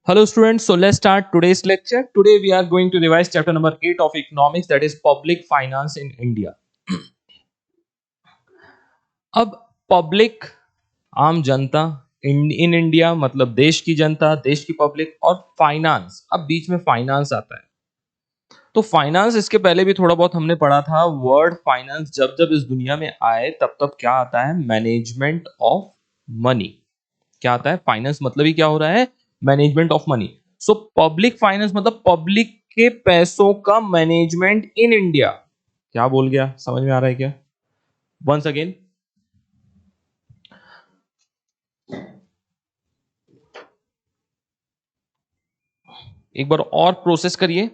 Hello students, so let's start today's lecture. Today we are going to revise chapter number 8 of economics, that is public finance in India. अब public आम जनता in India मतलब देश की जनता, देश की public और finance, अब बीच में फाइनेंस आता है। तो फाइनेंस इसके पहले भी थोड़ा बहुत हमने पढ़ा था। वर्ड फाइनेंस जब जब इस दुनिया में आए तब तब क्या आता है? Management of money. क्या आता है? फाइनेंस मतलब ही क्या हो रहा है? Management of money. So public finance मतलब पब्लिक के पैसों का मैनेजमेंट इन इंडिया। क्या बोल गया? समझ में आ रहा है क्या? वंस अगेन, एक बार और प्रोसेस करिए।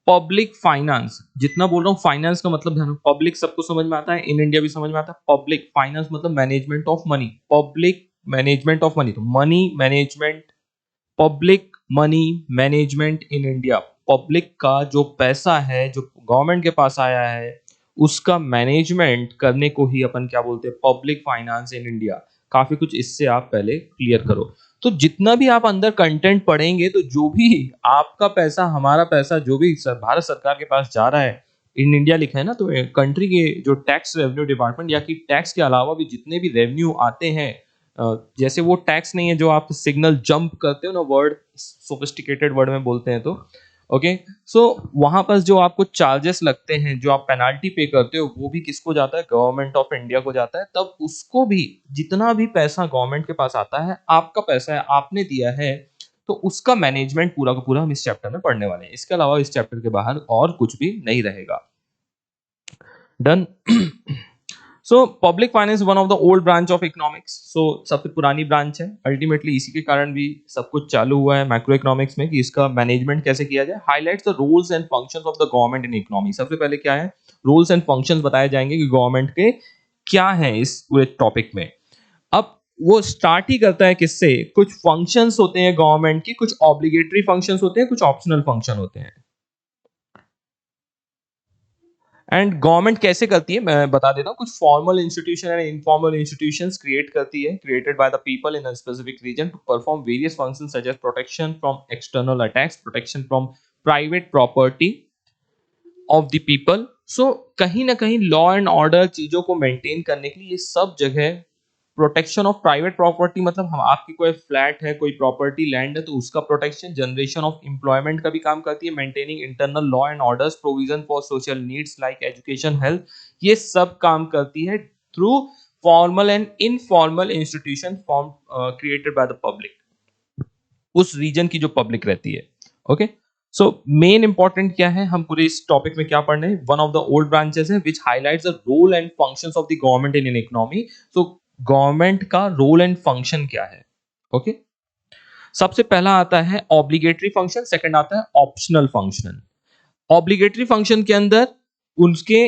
पब्लिक फाइनेंस, जितना बोल रहा हूं फाइनेंस का मतलब ध्यान, पब्लिक सबको समझ में आता है, इन इंडिया भी समझ में आता है। पब्लिक फाइनेंस मतलब management of money, public management of money, तो money management, public money management in India. Public का जो पैसा है जो गवर्नमेंट के पास आया है उसका मैनेजमेंट करने को ही अपन क्या बोलते हैं? Public finance in India. काफी कुछ इससे आप पहले क्लियर करो। तो जितना भी आप अंदर कंटेंट पढ़ेंगे, तो जो भी आपका पैसा, हमारा पैसा, जो भी भारत सरकार के पास जा रहा है, इन इंडिया लिखा है ना, तो कंट्री के जो टैक्स रेवेन्यू डिपार्टमेंट या कि टैक्स के अलावा भी जितने भी रेवेन्यू आते हैं, जैसे वो टैक्स नहीं है जो आप सिग्नल जंप करते हो ना, वर्ड सोफिस्टिकेटेड वर्ड में बोलते हैं, तो ओके। सो वहां पर जो आपको चार्जेस लगते हैं, जो आप पेनाल्टी पे करते हो, वो भी किसको जाता है? गवर्नमेंट ऑफ इंडिया को जाता है। तब उसको भी, जितना भी पैसा गवर्नमेंट के पास आता है, आपका पैसा है, आपने दिया है, तो उसका मैनेजमेंट पूरा का पूरा हम इस चैप्टर में पढ़ने वाले हैं। इसके अलावा इस चैप्टर के बाहर और कुछ भी नहीं रहेगा। Done. So public finance one of the old branch of economics. So सबसे पुरानी ब्रांच है। अल्टीमेटली इसी के कारण भी सब कुछ चालू हुआ है मैक्रो इकोनॉमिक्स में कि इसका मैनेजमेंट कैसे किया जाए। Highlights the rules and functions of the government in economy. सबसे पहले क्या है? रूल्स एंड फंक्शंस बताए जाएंगे कि गवर्नमेंट के क्या है इस पूरे टॉपिक में। अब वो स्टार्ट ही करता है किससे? कुछ फंक्शंस होते हैं गवर्नमेंट की, कुछ ऑब्लिगेटरी फंक्शंस होते हैं, कुछ ऑप्शनल फंक्शन होते हैं। एंड गवर्नमेंट कैसे करती है मैं बता देता हूँ। कुछ formal institution and informal institutions create करती है, created by the people in a specific region to perform various functions such as protection from external attacks, protection from private property of the people. So कहीं ना कहीं law and order चीजों को maintain करने के लिए ये सब जगह। प्रोटेक्शन ऑफ प्राइवेट प्रॉपर्टी मतलब हम, आपकी कोई फ्लैट है, कोई प्रॉपर्टी लैंड है, तो उसका प्रोटेक्शन। जनरेशन ऑफ एम्प्लॉयमेंट का भी काम करती है। Maintaining internal law and orders, provision for social needs like education, health, ये सब काम करती है through formal and informal institution form created by the public, उस रीजन की जो पब्लिक रहती है। ओके। सो मेन इंपॉर्टेंट क्या है, हम पूरे इस टॉपिक में क्या पढ़ रहे हैं? One of the old branches है which highlights the role and functions of the government in economy. So government का रोल एंड फंक्शन क्या है? ओके। सबसे पहला आता है ऑब्लिगेटरी फंक्शन, सेकंड आता है ऑप्शनल फंक्शन। ऑब्लिगेटरी फंक्शन के अंदर उनके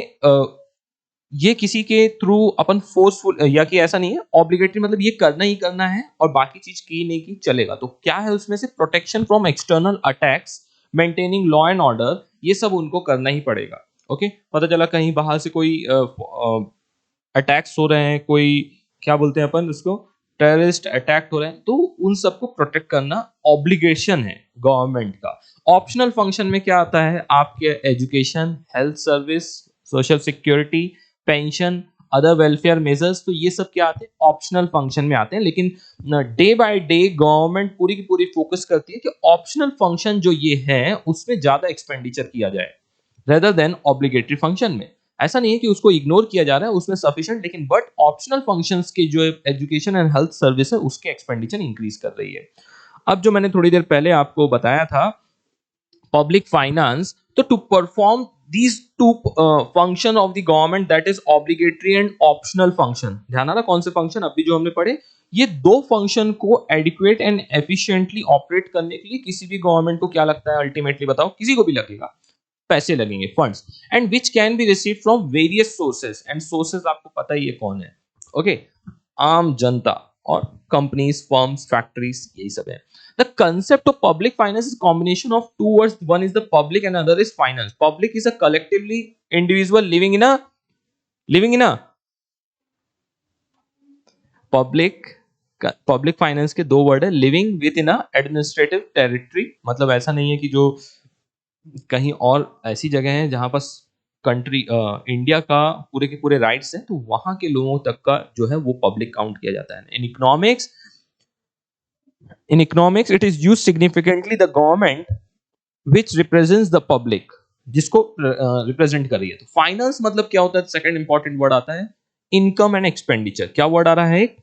ये किसी के थ्रू अपन फोर्सफुल, या कि ऐसा नहीं है, ऑब्लिगेटरी मतलब ये करना ही करना है और बाकी चीज की नहीं की चलेगा। तो क्या है उसमें से? Protection from external attacks, maintaining law and order, ये सब उनको करना ही पड़ेगा। ओके। पता चला कहीं बाहर से कोई अटैक्स हो रहे हैं, कोई क्या बोलते हैं अपन उसको, टेररिस्ट अटैक हो रहे हैं, तो उन सबको प्रोटेक्ट करना ऑब्लिगेशन है गवर्नमेंट का। ऑप्शनल फंक्शन में क्या आता है? आपके education, health service, social security, pension, other welfare measures, तो ये सब क्या आते हैं? ऑप्शनल फंक्शन में आते हैं। लेकिन डे बाय डे गवर्नमेंट पूरी की पूरी फोकस करती है कि ऑप्शनल फंक्शन जो ये है उसमें ज्यादा एक्सपेंडिचर किया जाए रेदर देन ऑब्लिगेटरी फंक्शन में। ऐसा नहीं है कि उसको इग्नोर किया जा रहा है, उसमें सफिशिएंट, लेकिन बट ऑप्शनल फंक्शंस के जो एजुकेशन एंड हेल्थ सर्विस है उसके एक्सपेंडिचर इंक्रीज कर रही है। अब जो मैंने थोड़ी देर पहले आपको बताया था पब्लिक फाइनेंस, तो to perform these two function of the government, that is obligatory and optional function, ध्यान आ रहा कौन से फंक्शन अभी जो हमने पढ़े? ये दो फंक्शन को एडिक्वेट एंड एफिशिएंटली ऑपरेट करने के लिए किसी भी गवर्नमेंट को क्या लगता है? अल्टीमेटली बताओ, किसी को भी लगेगा, पैसे लगेंगे, funds, and which can be receive from various sources. And sources आपको पता ही है कौन है? ओके। आम जनता और कंपनीज, फर्म्स, फैक्ट्रीज, यही सब है। The concept of public finance is a combination of two words. One is the public and other is finance. Public is a collectively individual living in a public public finance के दो word है, living with in a administrative territory, मतलब ऐसा नहीं है कि जो कहीं और ऐसी जगह है जहां पर कंट्री इंडिया का पूरे के पूरे राइट्स हैं, तो वहां के लोगों तक का जो है वो पब्लिक काउंट किया जाता है। In economics it is use significantly the government which represents the public, जिसको रिप्रेजेंट कर रही है। तो फाइनेंस मतलब क्या होता है, सेकंड इंपॉर्टेंट वर्ड आता है इनकम एंड एक्सपेंडिचर। क्या वर्ड आ रहा है,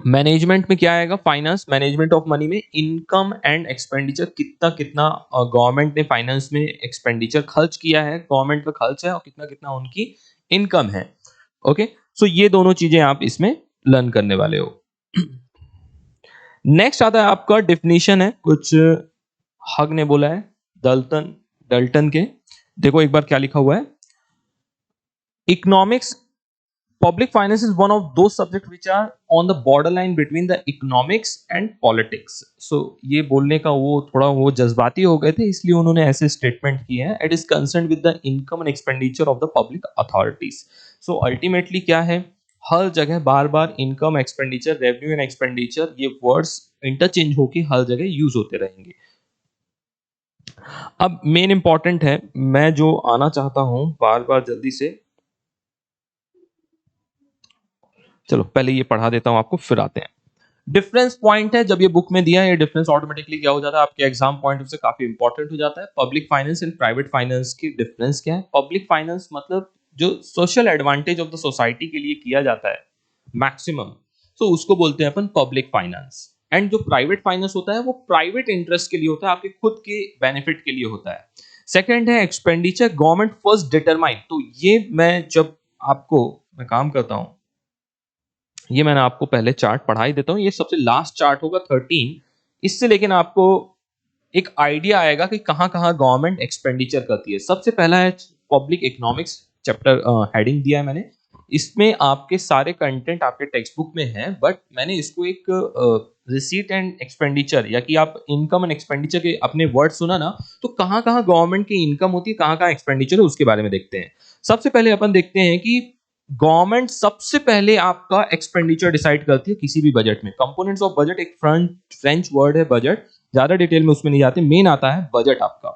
मैनेजमेंट में क्या आएगा, फाइनेंस मैनेजमेंट ऑफ मनी में इनकम एंड एक्सपेंडिचर, कितना कितना गवर्नमेंट ने फाइनेंस में एक्सपेंडिचर खर्च किया है, गवर्नमेंट का खर्च है, और कितना कितना उनकी इनकम है। ओके, सो ये दोनों चीजें आप इसमें लर्न करने वाले हो। नेक्स्ट आता है आपका डिफिनीशन है, कुछ हग ने बोला है डल्टन डल्टन के, देखो एक बार क्या लिखा हुआ है, economics public finance is one of those subjects which are on the borderline between the economics and politics. So ये बोलने का वो थोड़ा वो जज्बाती हो गए थे, इसलिए उन्होंने ऐसे स्टेटमेंट किए हैं। It is concerned with the income and expenditure of the public authorities. So ultimately क्या है, हर जगह बार बार income expenditure revenue and expenditure ये वर्ड्स इंटरचेंज होके हर जगह यूज होते रहेंगे। अब मेन इंपॉर्टेंट है, मैं जो आना चाहता हूं बार बार जल्दी से, चलो पहले ये पढ़ा देता हूं आपको फिर आते हैं। डिफरेंस पॉइंट है, जब ये बुक में दिया है, ये डिफरेंस ऑटोमेटिकली क्या हो जाता है आपके एग्जाम पॉइंट से काफी इंपॉर्टेंट हो जाता है। Public finance and private finance की डिफरेंस क्या है, पब्लिक फाइनेंस मतलब जो social advantage of the society के लिए किया जाता है मैक्सिमम, तो उसको बोलते हैं अपन पब्लिक फाइनेंस। एंड जो प्राइवेट फाइनेंस होता है वो प्राइवेट इंटरेस्ट के लिए होता है, आपके खुद के बेनिफिट के लिए होता है। सेकेंड है एक्सपेंडिचर गवर्नमेंट फर्स्ट डिटरमाइन, तो ये मैं जब आपको मैं काम करता हूं, ये मैंने आपको पहले चार्ट पढ़ा ही देता हूं, ये सबसे लास्ट चार्ट होगा 13, इससे लेकिन आपको एक आइडिया आएगा कि कहां कहां गवर्नमेंट एक्सपेंडिचर करती है। सबसे पहला है पब्लिक इकोनॉमिक्स चैप्टर, हेडिंग दिया है मैंने, इसमें आपके सारे कंटेंट आपके टेक्स्ट बुक में है, बट मैंने इसको एक रिसीट एंड एक्सपेंडिचर, या कि आप इनकम एंड एक्सपेंडिचर के अपने वर्ड सुना ना, तो कहां कहां गवर्नमेंट की इनकम होती है, कहां कहां एक्सपेंडिचर है, उसके बारे में देखते हैं। सबसे पहले अपन देखते हैं कि गवर्नमेंट सबसे पहले आपका एक्सपेंडिचर डिसाइड करती है किसी भी बजट में। कंपोनेंट्स ऑफ बजट एक फ्रेंच वर्ड है बजट, ज्यादा डिटेल में उसमें नहीं जाते, मेन आता है बजट आपका।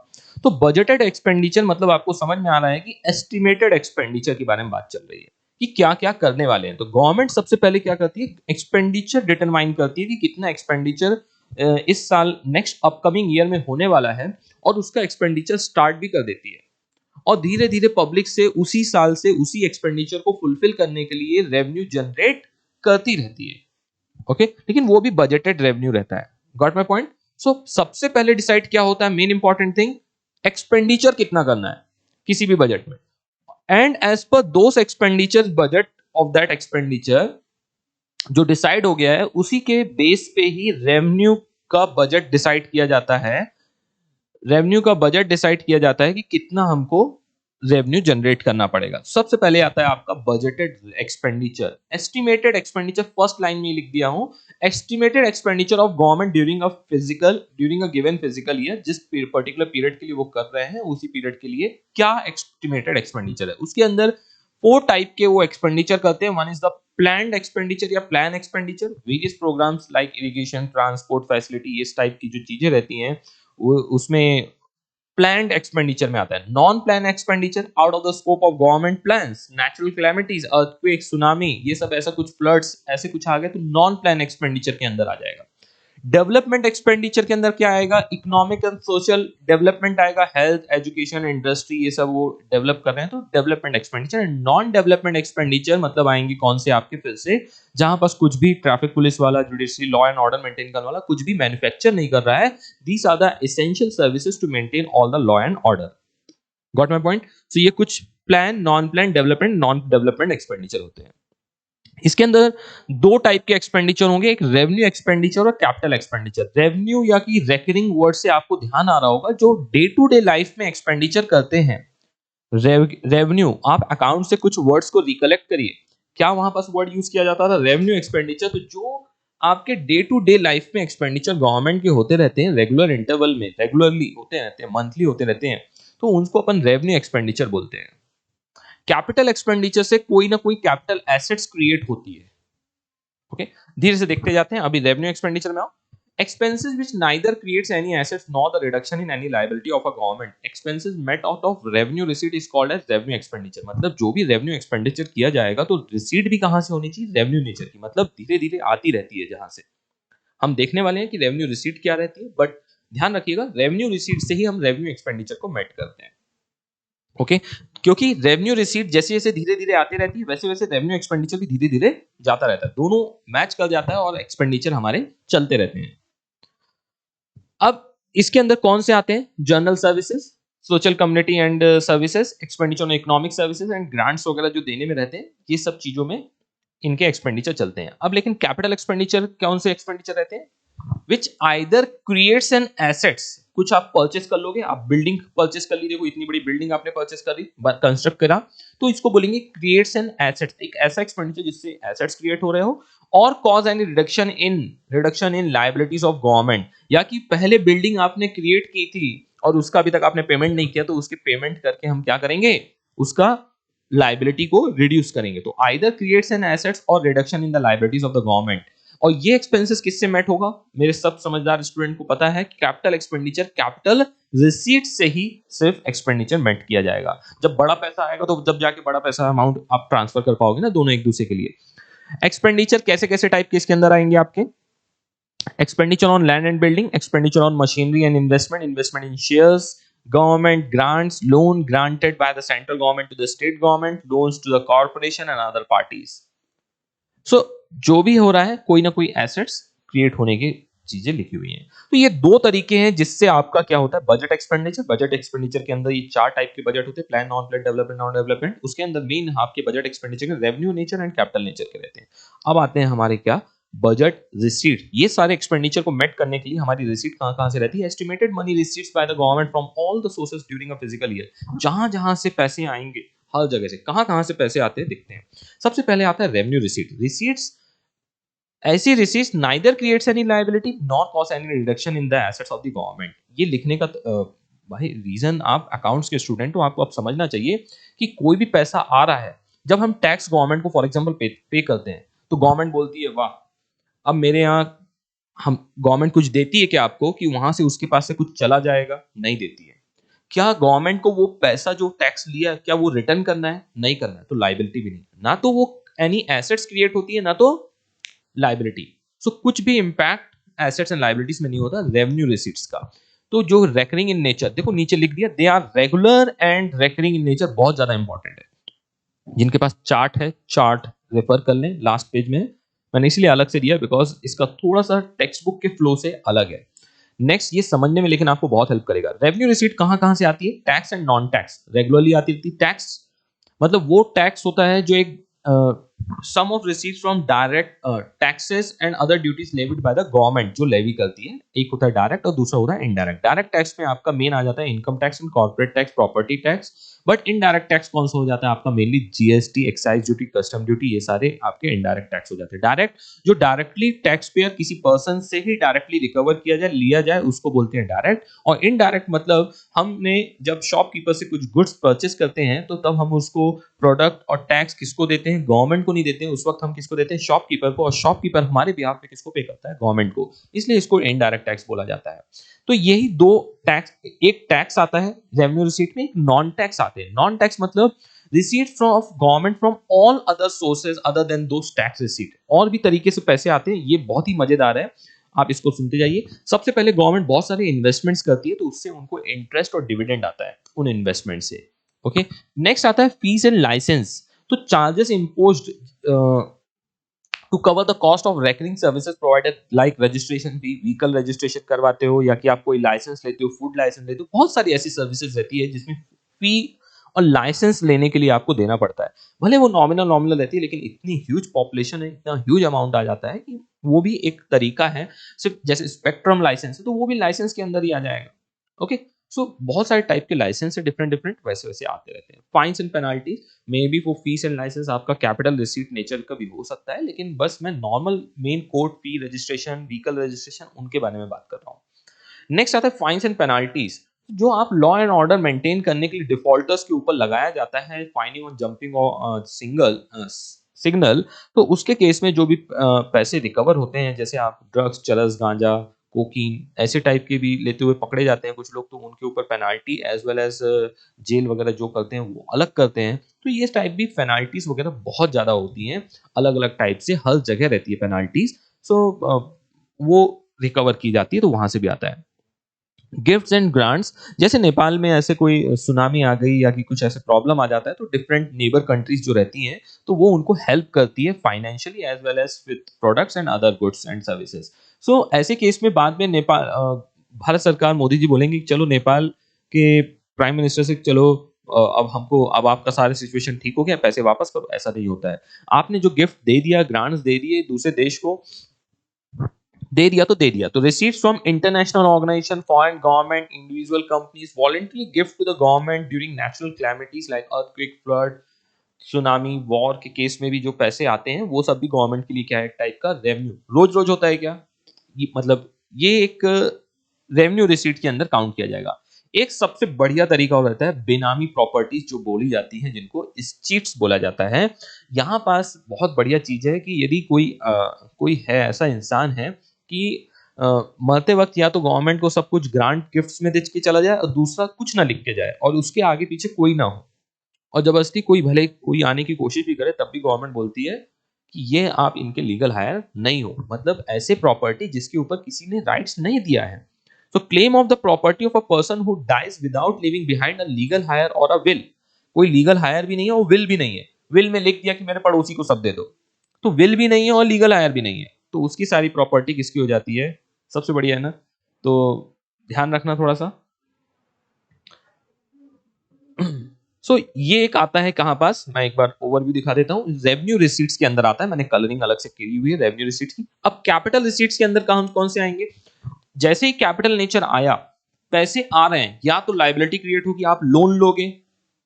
तो बजटेड एक्सपेंडिचर मतलब आपको समझ में आ रहा है कि एस्टिमेटेड एक्सपेंडिचर के बारे में बात चल रही है कि क्या क्या करने वाले हैं। तो गवर्नमेंट सबसे पहले क्या करती है, एक्सपेंडिचर डिटरमाइन करती है कि कितना एक्सपेंडिचर इस साल नेक्स्ट अपकमिंग ईयर में होने वाला है, और उसका एक्सपेंडिचर स्टार्ट भी कर देती है, और धीरे धीरे पब्लिक से उसी साल से उसी एक्सपेंडिचर को फुलफिल करने के लिए रेवेन्यू जनरेट करती रहती है। ओके, लेकिन वो भी बजटेड रेवेन्यू रहता है। Got my point. सो सबसे पहले डिसाइड क्या होता है, मेन इंपॉर्टेंट थिंग, एक्सपेंडिचर कितना करना है किसी भी बजट में, and as per those expenditure budget of that expenditure जो डिसाइड हो गया है, उसी के बेस पे ही रेवेन्यू का बजट डिसाइड किया जाता है। रेवेन्यू का बजट डिसाइड किया जाता है कि कितना हमको रेवेन्यू जनरेट करना पड़ेगा। सबसे पहले आता है आपका budgeted expenditure. Estimated expenditure first line में लिख दिया हूं, estimated expenditure of government during a given physical year, जिस पर्टिकुलर पीरियड के लिए वो कर रहे हैं उसी पीरियड के लिए क्या एस्टिमेटेड एक्सपेंडिचर है। उसके अंदर 4 टाइप के वो एक्सपेंडिचर करते हैं। One is the planned expenditure या plan expenditure, various programmes like irrigation, transport facility, इस टाइप की जो चीजें रहती हैं उसमें प्लान्ड एक्सपेंडिचर में आता है। Non plan expenditure out of the scope of government plans, natural calamities, earthquake, tsunami, ये सब ऐसा कुछ फ्लड्स ऐसे कुछ आ गए तो नॉन प्लान एक्सपेंडिचर के अंदर आ जाएगा। डेवलपमेंट एक्सपेंडिचर के अंदर क्या आएगा, इकोनॉमिक एंड सोशल डेवलपमेंट आएगा, हेल्थ, एजुकेशन, इंडस्ट्री, ये सब वो डेवलप कर रहे हैं तो development expenditure. Non development expenditure मतलब आएंगे कौन से आपके, फिर से जहां पास कुछ भी ट्रैफिक पुलिस वाला, judiciary, law and order maintain करने वाला कुछ भी मैन्युफैक्चर नहीं कर रहा है, these are the essential services to maintain all the law and order. Got my point. So ये कुछ plan, non plan, development, non development expenditure होते हैं। इसके अंदर 2 टाइप के एक्सपेंडिचर होंगे, एक रेवेन्यू एक्सपेंडिचर और कैपिटल एक्सपेंडिचर। रेवेन्यू या कि रेकरिंग वर्ड से आपको ध्यान आ रहा होगा, जो डे टू डे लाइफ में एक्सपेंडिचर करते हैं। रेवेन्यू, आप अकाउंट से कुछ वर्ड्स को रिकलेक्ट करिए, क्या वहां पास वर्ड यूज किया जाता था, रेवेन्यू एक्सपेंडिचर। तो जो आपके डे टू डे लाइफ में एक्सपेंडिचर गवर्नमेंट के होते रहते हैं, रेगुलर इंटरवल में, रेगुलरली होते रहते हैं, मंथली होते रहते हैं, तो उनको अपन रेवेन्यू एक्सपेंडिचर बोलते हैं। कैपिटल एक्सपेंडिचर से कोई ना कोई कैपिटल एसेट्स क्रिएट होती है, ओके, धीरे से देखते जाते हैं, अभी रेवेन्यू एक्सपेंडिचर में आओ। Expenses which neither creates any assets nor the reduction in any liability of a government. Expenses met out of revenue receipt is called as revenue expenditure. मतलब जो भी revenue expenditure किया जाएगा तो receipt भी कहाँ से होनी चाहिए? revenue nature की, मतलब धीरे धीरे आती रहती है जहाँ से। हम देखने वाले हैं कि revenue receipt क्या रहती है, बट ध्यान रखिएगा revenue receipt से ही हम revenue expenditure को met करते हैं। ओके, क्योंकि रेवेन्यू रिसीट जैसे जैसे धीरे धीरे आती रहती है वैसे वैसे रेवेन्यू एक्सपेंडिचर भी धीरे धीरे जाता रहता है, दोनों मैच कर जाता है और एक्सपेंडिचर हमारे चलते रहते हैं। अब इसके अंदर कौन से आते हैं? General services, social community and services, expenditure on economic services and grants वगैरह जो देने में रहते हैं, ये सब चीजों में इनके एक्सपेंडिचर चलते हैं। अब लेकिन कैपिटल एक्सपेंडिचर कौन से एक्सपेंडिचर रहते हैं? विच आइदर क्रिएट्स एन एसेट्स, कुछ आप परचेस कर लोगे, आप बिल्डिंग परचेस कर लीजिए, कोई इतनी बड़ी बिल्डिंग आपने परचेस करी, कंस्ट्रक्ट करा, तो इसको बोलेंगे क्रिएट्स एन एसेट्स, एक ऐसा एक्सपेंडिचर जिससे एसेट्स क्रिएट हो रहे हो, और cause any reduction in liabilities of government, या कि पहले बिल्डिंग आपने क्रिएट की थी और उसका अभी तक आपने पेमेंट नहीं किया, तो उसके पेमेंट करके हम क्या करेंगे? उसका लायबिलिटी को रिड्यूस करेंगे। तो आइदर क्रिएट्स एन एसेट्स और reduction in the liabilities of the government. और ये एक्सपेंसेस किससे मैट होगा? मेरे सब समझदार स्टूडेंट को पता है कि कैपिटल एक्सपेंडिचर कैपिटल रिसीट से ही सिर्फ एक्सपेंडिचर मैट किया जाएगा। जब बड़ा पैसा आएगा तो जब जाके बड़ा पैसा अमाउंट आप ट्रांसफर कर पाओगे ना, दोनों एक दूसरे के लिए। एक्सपेंडिचर कैसे कैसे टाइप के इसके अंदर आएंगे आपके? Expenditure on land and building, expenditure on machinery and investment, investment in shares, government grants, loan granted by the central government to the state government, loans to the corporation and other parties. So जो भी हो रहा है, कोई ना कोई assets create होने की चीजें लिखी हुई हैं। तो ये दो तरीके हैं जिससे आपका क्या होता है? Budget expenditure. बजट एक्सपेंडिचर के अंदर ये चार टाइप के बजट होते हैं: plan, non plan, development, non development. उसके अंदर मेन आपके बजट एक्सपेंडिचर के revenue nature and capital nature के रहते हैं। अब आते हैं हमारे क्या? Budget receipt. ये सारे एक्सपेंडिचर को मेट करने के लिए हमारी रिसीट कहां कहां से रहती है? Estimated money receipts bye the government from all the sources during a physical year. जहां जहां से पैसे आएंगे, हर जगह से कहां कहां से पैसे आते हैं देखते हैं। सबसे पहले आता है रेवेन्यू रिसीट। रिसीट्स, ऐसी receipts neither creates any liability nor cause any reduction in the assets of the government. ये लिखने का भाई रीजन, आप अकाउंट्स के स्टूडेंट हो, आपको आप समझना चाहिए कि कोई भी पैसा आ रहा है, जब हम टैक्स गवर्नमेंट को फॉर एग्जांपल पे करते हैं, तो गवर्नमेंट बोलती है वाह, अब मेरे यहाँ हम गवर्नमेंट कुछ देती है क्या आपको कि वहां से उसके पास से कुछ चला जाएगा? नहीं देती है। क्या गवर्नमेंट को वो पैसा जो टैक्स लिया क्या वो रिटर्न करना है? नहीं करना है, तो लाइबिलिटी भी नहीं, ना तो वो एनी एसेट्स क्रिएट होती है ना तो लाइबिलिटी। सो कुछ भी इंपैक्ट एसेट्स एंड लाइबिलिटीज में नहीं होता रेवेन्यू रिसीट्स का। तो जो रेकरिंग इन नेचर, देखो नीचे लिख दिया, they are regular and recurring in nature, बहुत ज्यादा इंपॉर्टेंट है। जिनके पास चार्ट है, चार्ट रेफर कर लें लास्ट पेज में, मैंने इसलिए अलग से दिया बिकॉज इसका थोड़ा सा टेक्स्ट बुक के फ्लो से अलग है। नेक्स्ट ये समझने में लेकिन आपको बहुत हेल्प करेगा। रेवेन्यू रिसीट कहां कहां से आती है? Tax and non tax regularly आती रहती है। टैक्स मतलब वो टैक्स होता है जो एक sum of receipts from direct taxes and other duties levied by the government, जो लेवी करती है। एक होता है डायरेक्ट और दूसरा होता है इनडायरेक्ट। डायरेक्ट टैक्स में आपका मेन आ जाता है income tax and corporate tax, property tax. But indirect tax कौन सा हो जाता है आपका? Mainly GST, excise duty, custom duty, ये सारे आपके इनडायरेक्ट टैक्स हो जाते हैं। डायरेक्ट जो डायरेक्टली टैक्स पेयर किसी पर्सन से ही डायरेक्टली रिकवर किया जाए, लिया जाए, उसको बोलते हैं डायरेक्ट। और इनडायरेक्ट मतलब हमने जब शॉपकीपर से कुछ गुड्स परचेस करते हैं तो तब हम उसको प्रोडक्ट और टैक्स किसको देते हैं? गवर्नमेंट को नहीं देते हैं, उस वक्त हम किसको देते हैं? शॉपकीपर को। और शॉपकीपर हमारे बिहाफ पे किसको पे करता है? गवर्नमेंट को। इसलिए इसको इनडायरेक्ट टैक्स बोला जाता है। तो यही दो टैक्स, एक टैक्स आता है रेवेन्यू रिसीट में, एक नॉन टैक्स आते हैं। नॉन टैक्स मतलब receipt from government from all other sources other than those tax receipt. और भी तरीके से पैसे आते हैं, ये बहुत ही मजेदार है, आप इसको सुनते जाइए। सबसे पहले गवर्नमेंट बहुत सारे इन्वेस्टमेंट्स करती है, तो उससे उनको इंटरेस्ट और डिविडेंड आता है उन इन्वेस्टमेंट से। ओके, नेक्स्ट आता है फीस एंड लाइसेंस। तो charges imposed to cover the cost of recurring services provided like registration fee, vehicle registration करवाते हो या कि आप कोई लाइसेंस लेते हो, फूड लाइसेंस लेते हो, बहुत सारी ऐसी सर्विसेज रहती है जिसमें फी और लाइसेंस लेने के लिए आपको देना पड़ता है। भले वो नॉमिनल रहती है, लेकिन इतनी ह्यूज पॉपुलेशन है, इतना ह्यूज अमाउंट आ जाता है कि वो भी एक तरीका है। सिर्फ जैसे स्पेक्ट्रम लाइसेंस है तो वो भी लाइसेंस के अंदर ही आ जाएगा। ओके, सो बहुत सारे टाइप के लाइसेंस है, डिफरेंट डिफरेंट वैसे वैसे आते रहते हैं। Fines and penalties, may be वो फीस एंड लाइसेंस आपका कैपिटल रिसीट नेचर का भी हो सकता है, लेकिन बस मैं normal main court fee, registration, vehicle registration, उनके बारे में बात कर रहा हूँ। नेक्स्ट आता है फाइन्स एंड पेनाल्टीज, जो आप लॉ एंड ऑर्डर मेंटेन करने के लिए डिफॉल्टर्स के ऊपर लगाया जाता है। फाइनिंग ऑन जंपिंग और सिग्नल, तो उसके केस में जो भी पैसे रिकवर होते हैं, जैसे आप ड्रग्स, चरस, गांजा, कोकीन ऐसे टाइप के भी लेते हुए पकड़े जाते हैं कुछ लोग, तो उनके ऊपर penalty as well as jail वगैरह जो करते हैं वो अलग करते हैं। तो ये टाइप भी पेनाल्टीज वगैरह बहुत ज़्यादा होती हैं, अलग अलग टाइप से हर जगह रहती है पेनाल्टीज। सो वो रिकवर की जाती है, तो वहां से भी आता है। गिफ्ट्स एंड ग्रांट्स, जैसे नेपाल में ऐसे कोई सुनामी आ गई या कि कुछ ऐसे प्रॉब्लम आ जाता है, तो डिफरेंट नेबर कंट्रीज जो रहती हैं, तो वो उनको हेल्प करती है financially as well as with products and other goods and services. So ऐसे केस में बाद में नेपाल भारत सरकार, मोदी जी बोलेंगे कि चलो नेपाल के प्राइम मिनिस्टर से, चलो अब हमको, अब आपका सारा सिचुएशन ठीक हो गया, पैसे वापस करो। ऐसा नहीं होता है। आपने जो गिफ्ट दे दिया, ग्रांट्स दे दिए दूसरे देश को, दे दिया तो दे दिया। तो receipts from international organisation, foreign government, individual companies voluntary gift to the government during natural calamities like earthquake, flood, tsunami, war के केस में भी जो पैसे आते हैं, वो सब भी गवर्नमेंट के लिए क्या है, एक टाइप का रेवेन्यू। रोज रोज होता है क्या, ये मतलब ये एक रेवेन्यू रिसीट के अंदर काउंट किया जाएगा। एक सबसे बढ़िया तरीका हो रहता है बेनामी प्रॉपर्टीज जो बोली जाती हैं, जिनको चीट्स बोला जाता है। यहाँ पास बहुत बढ़िया चीज है कि यदि कोई है, ऐसा इंसान है कि अ, मरते वक्त या तो गवर्नमेंट को सब कुछ ग्रांट गिफ्ट्स में दे के चला जाए, और दूसरा कुछ ना लिख के जाए, और उसके आगे पीछे कोई ना हो, और जबरदस्ती कोई भले कोई आने की कोशिश भी करे, तब भी गवर्नमेंट बोलती है कि ये आप इनके लीगल हायर नहीं हो, मतलब ऐसे प्रॉपर्टी जिसके ऊपर किसी ने राइट्स नहीं दिया है। So claim of the property of a person who dies without leaving behind a legal hire or a will। कोई लीगल हायर भी नहीं है और विल भी नहीं है। विल में लिख दिया कि मेरे पड़ोसी को सब दे दो, तो विल भी नहीं है और लीगल हायर भी नहीं है, तो उसकी सारी प्रॉपर्टी किसकी हो जाती है? सबसे बढ़िया है ना। तो ध्यान रखना थोड़ा सा। सो ये एक आता है कहां पास, मैं एक बार ओवरव्यू दिखा देता हूं। रेवेन्यू रिसीट्स के अंदर आता है, मैंने कलरिंग अलग से की हुई है रेवेन्यू रिसीट्स की। अब कैपिटल रिसीट्स के अंदर कौन कौन से आएंगे? जैसे ही कैपिटल नेचर आया, पैसे आ रहे हैं, या तो लाइबिलिटी क्रिएट होगी, आप लोन लोगे,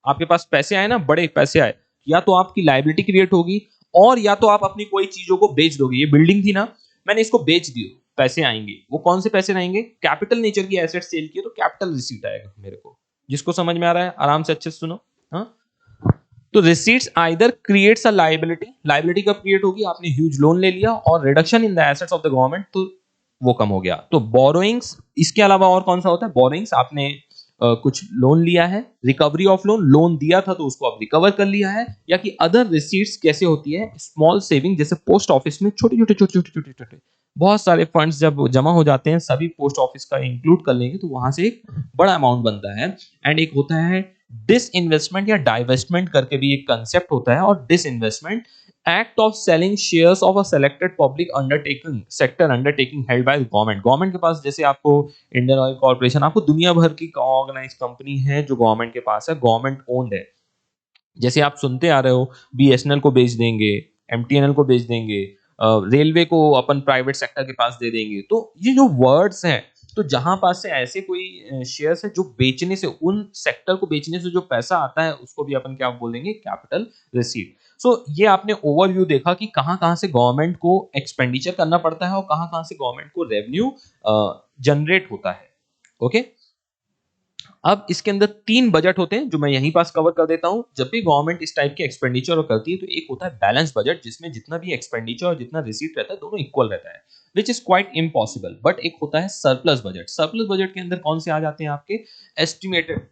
आपके पास पैसे आए ना, बड़े पैसे आए, या तो आपकी लाइबिलिटी क्रिएट होगी, और या तो आप अपनी कोई चीजों को बेच दोगे। ये बिल्डिंग थी ना, मैंने इसको बेच दी, पैसे आएंगे। वो कौन से पैसे आएंगे? कैपिटल नेचर की एसेट सेल की, तो कैपिटल रिसीट आएगा मेरे को। जिसको समझ में आ रहा है आराम से अच्छे से सुनो। हाँ, तो receipts either creates a liability, liability कब क्रिएट होगी? आपने ह्यूज लोन ले लिया, और reduction in the assets of the government, तो वो कम हो गया। तो बोरोइंग्स, इसके अलावा और कौन सा होता है? बोरोइंग्स, आपने कुछ लोन लिया है, रिकवरी ऑफ लोन, लोन दिया था तो उसको आप रिकवर कर लिया है, या कि अदर रिसीट्स कैसे होती है? स्मॉल सेविंग, जैसे पोस्ट ऑफिस में छोटे छोटे छोटे छोटे छोटे छोटे बहुत सारे फंड्स जब जमा हो जाते हैं, सभी पोस्ट ऑफिस का इंक्लूड कर लेंगे, तो वहां से एक बड़ा अमाउंट बनता है। एंड एक होता है डिसइन्वेस्टमेंट या डाइवेस्टमेंट करके भी एक कंसेप्ट होता है। और disinvestment, act of selling shares of a selected public undertaking, sector undertaking held by government. Government के पास, जैसे आपको इंडियन ऑयल कॉर्पोरेशन, आपको दुनिया भर की ऑर्गेनाइज कंपनी है जो गवर्नमेंट के पास है, गवर्नमेंट ओन्ड है। जैसे आप सुनते आ रहे हो, बीएसएनएल को बेच देंगे, एमटीएनएल को बेच देंगे, रेलवे को अपन प्राइवेट सेक्टर के पास दे देंगे। तो ये जो वर्ड्स हैं, तो जहां पास से ऐसे कोई शेयर्स है जो बेचने से, उन सेक्टर को बेचने से जो पैसा आता है, उसको भी अपन क्या बोल देंगे? Capital receipt. सो ये आपने ओवरव्यू देखा कि कहां कहां से गवर्नमेंट को एक्सपेंडिचर करना पड़ता है, और कहां कहां से गवर्नमेंट को रेवेन्यू जनरेट होता है। ओके, अब इसके अंदर 3 बजट होते हैं जो मैं यहीं पास कवर कर देता हूं। जब भी गवर्नमेंट इस टाइप के एक्सपेंडिचर करती है, तो एक होता है बैलेंस बजट, जिसमें जितना भी एक्सपेंडिचर और जितना रिसीट रहता है, दोनों इक्वल रहता है, which is quite impossible. But एक होता है सरप्लस बजट। सरप्लस बजट के अंदर कौन से आ जाते हैं? आपके एस्टिमेटेड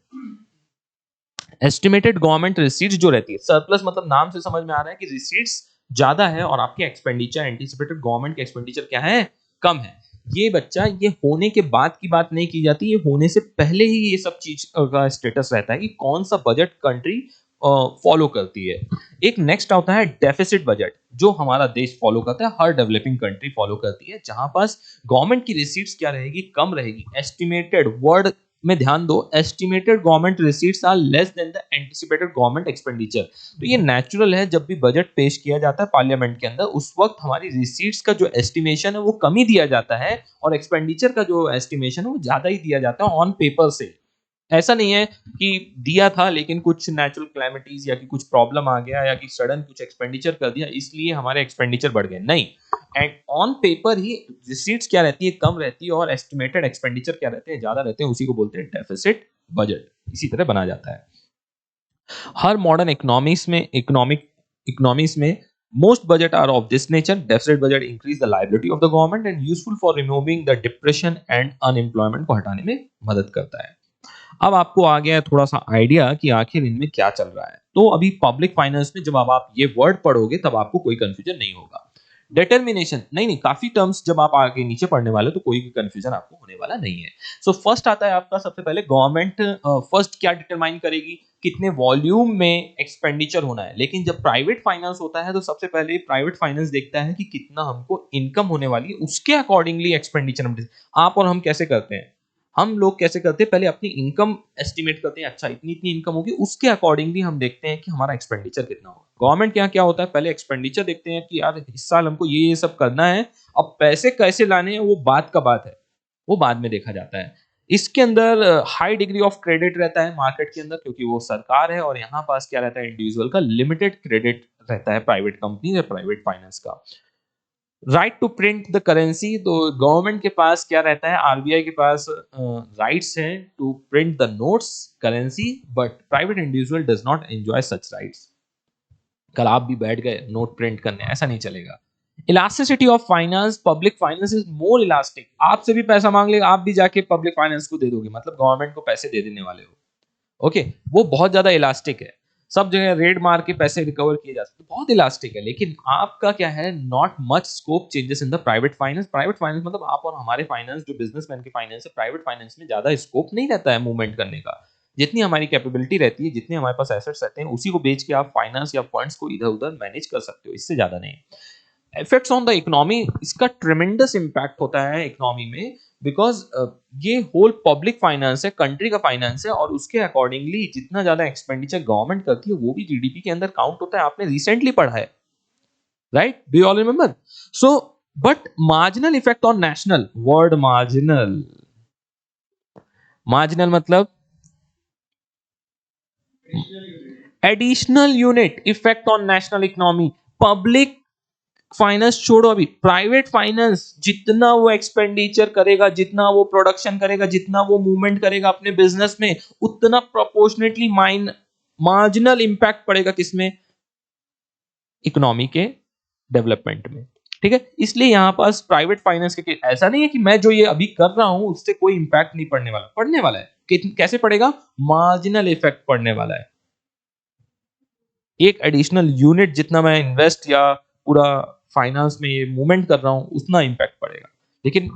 एस्टिमेटेड गवर्नमेंट रिसीट्स जो रहती है। सरप्लस मतलब नाम से समझ में आ रहा है कि रिसीट्स ज्यादा है, और आपके एक्सपेंडिचर, एंटिसिपेटेड गवर्नमेंट के एक्सपेंडिचर क्या है? कम है। ये बच्चा, ये होने के बाद की बात नहीं की जाती, ये होने से पहले ही ये सब चीज का स्टेटस रहता है कि कौन सा बजट कंट्री फॉलो करती है। एक नेक्स्ट आता है डेफिसिट बजट, जो हमारा देश फॉलो करता है, हर डेवलपिंग कंट्री फॉलो करती है, जहां पास गवर्नमेंट की रिसीट्स क्या रहेगी? कम रहेगी। एस्टिमेटेड वर्ड में ध्यान दो, estimated government receipts are less than the anticipated government expenditure. तो ये नेचुरल है, जब भी बजट पेश किया जाता है पार्लियामेंट के अंदर, उस वक्त हमारी रिसीट्स का जो एस्टिमेशन है वो कम ही दिया जाता है, और एक्सपेंडिचर का जो एस्टिमेशन है वो ज्यादा ही दिया जाता है ऑन पेपर से। ऐसा नहीं है कि दिया था लेकिन कुछ नेचुरल क्लैमिटीज या कि कुछ प्रॉब्लम आ गया, या कि सडन कुछ एक्सपेंडिचर कर दिया, इसलिए हमारे एक्सपेंडिचर बढ़ गए, नहीं। And on paper he receipts क्या रहती है? कम रहती है, और एस्टिमेटेड एक्सपेंडिचर क्या रहते हैं? ज्यादा रहते हैं। उसी को बोलते हैं डेफिसिट बजट। इसी तरह बना जाता है। हर मॉडर्न इकोनॉमिक्स में Most budget are of this nature. Deficit budget increase the liability of the government and useful for removing the depression and unemployment को हटाने में मदद करता है। अब आपको आ गया है थोड़ा सा आइडिया कि आखिर इनमें क्या चल रहा है। तो अभी पब्लिक फाइनेंस में जब अब आप ये वर्ड पढ़ोगे तब आपको कोई कंफ्यूजन नहीं होगा। डिटर्मिनेशन नहीं नहीं काफी टर्म्स जब आप आगे नीचे पढ़ने वाले हो तो कोई भी कंफ्यूजन आपको होने वाला नहीं है। सो फर्स्ट आता है आपका सबसे पहले गवर्नमेंट फर्स्ट क्या डिटरमाइन करेगी कितने वॉल्यूम में एक्सपेंडिचर होना है। लेकिन जब प्राइवेट फाइनेंस होता है तो सबसे पहले प्राइवेट फाइनेंस देखता है कि कितना हमको इनकम होने वाली है, उसके अकॉर्डिंगली एक्सपेंडिचर हम आप और हम कैसे करते हैं। हम लोग कैसे करते हैं पहले अपनी इनकम एस्टिमेट करते हैं, अच्छा इतनी इतनी इनकम होगी, उसके अकॉर्डिंगली हम देखते हैं कि हमारा एक्सपेंडिचर कितना होगा। गवर्नमेंट के यहाँ क्या होता है पहले एक्सपेंडिचर देखते हैं कि यार इस साल हमको ये सब करना है, अब पैसे कैसे लाने हैं वो बात का बात है, वो बाद में देखा जाता है। इसके अंदर हाई डिग्री ऑफ क्रेडिट रहता है मार्केट के अंदर, क्योंकि वो सरकार है और यहाँ पास क्या रहता है इंडिविजुअल का लिमिटेड क्रेडिट रहता है प्राइवेट कंपनी या प्राइवेट फाइनेंस का। Right to print the currency, तो गवर्नमेंट के पास क्या रहता है आरबीआई के पास राइट्स हैं to print the notes currency, but private individual does not enjoy such rights. कल आप भी बैठ गए नोट प्रिंट करने, ऐसा नहीं चलेगा। Elasticity of finance, public finance is more elastic. आपसे भी पैसा मांग लेगा, आप भी जाके पब्लिक फाइनेंस को दे दोगे, मतलब गवर्नमेंट को पैसे दे देने वाले हो। ओके वो बहुत ज्यादा इलास्टिक है, सब जगह रेड मार के पैसे रिकवर किए जा सकते, बहुत इलास्टिक है। लेकिन आपका क्या है not much scope changes in the private finance. Private finance मतलब आप और हमारे फाइनेंस जो बिजनेसमैन के फाइनेंस है, प्राइवेट फाइनेंस में ज्यादा स्कोप नहीं रहता है मूवमेंट करने का। जितनी हमारी कैपेबिलिटी रहती है, जितने हमारे पास एसेट्स रहते हैं, उसी को बेच के आप फाइनेंस या फंड्स को इधर उधर मैनेज कर सकते हो, इससे ज्यादा नहीं। इफेक्ट्स ऑन द इकोनॉमी, इसका ट्रेमेंडस इंपैक्ट होता है इकोनॉमी में, बिकॉज ये होल पब्लिक फाइनेंस है, कंट्री का फाइनेंस है, और उसके अकॉर्डिंगली जितना ज्यादा एक्सपेंडिचर गवर्नमेंट करती है वो भी जीडीपी के अंदर काउंट होता है। आपने रिसेंटली पढ़ा है, right, do you all remember? So but marginal effect on national, word marginal, marginal मतलब additional unit effect on national economy. Public finance छोड़ो, अभी प्राइवेट फाइनेंस जितना वो एक्सपेंडिचर करेगा, जितना वो प्रोडक्शन करेगा, जितना वो मूवमेंट करेगा अपने बिजनेस में, उतना प्रोपोर्शनेटली मार्जिनल इंपैक्ट पड़ेगा किसमें, इकोनॉमी के डेवलपमेंट में। ठीक है, इसलिए यहां पास प्राइवेट फाइनेंस के ऐसा नहीं है कि मैं जो ये अभी कर रहा हूं उससे कोई इंपैक्ट नहीं पड़ने वाला, पड़ने वाला है। कैसे पड़ेगा, मार्जिनल इफेक्ट पड़ने वाला है। एक एडिशनल यूनिट जितना मैं इन्वेस्ट या पूरा फाइनेंस में ये मूवमेंट कर रहा हूं उतना इंपैक्ट पड़ेगा, लेकिन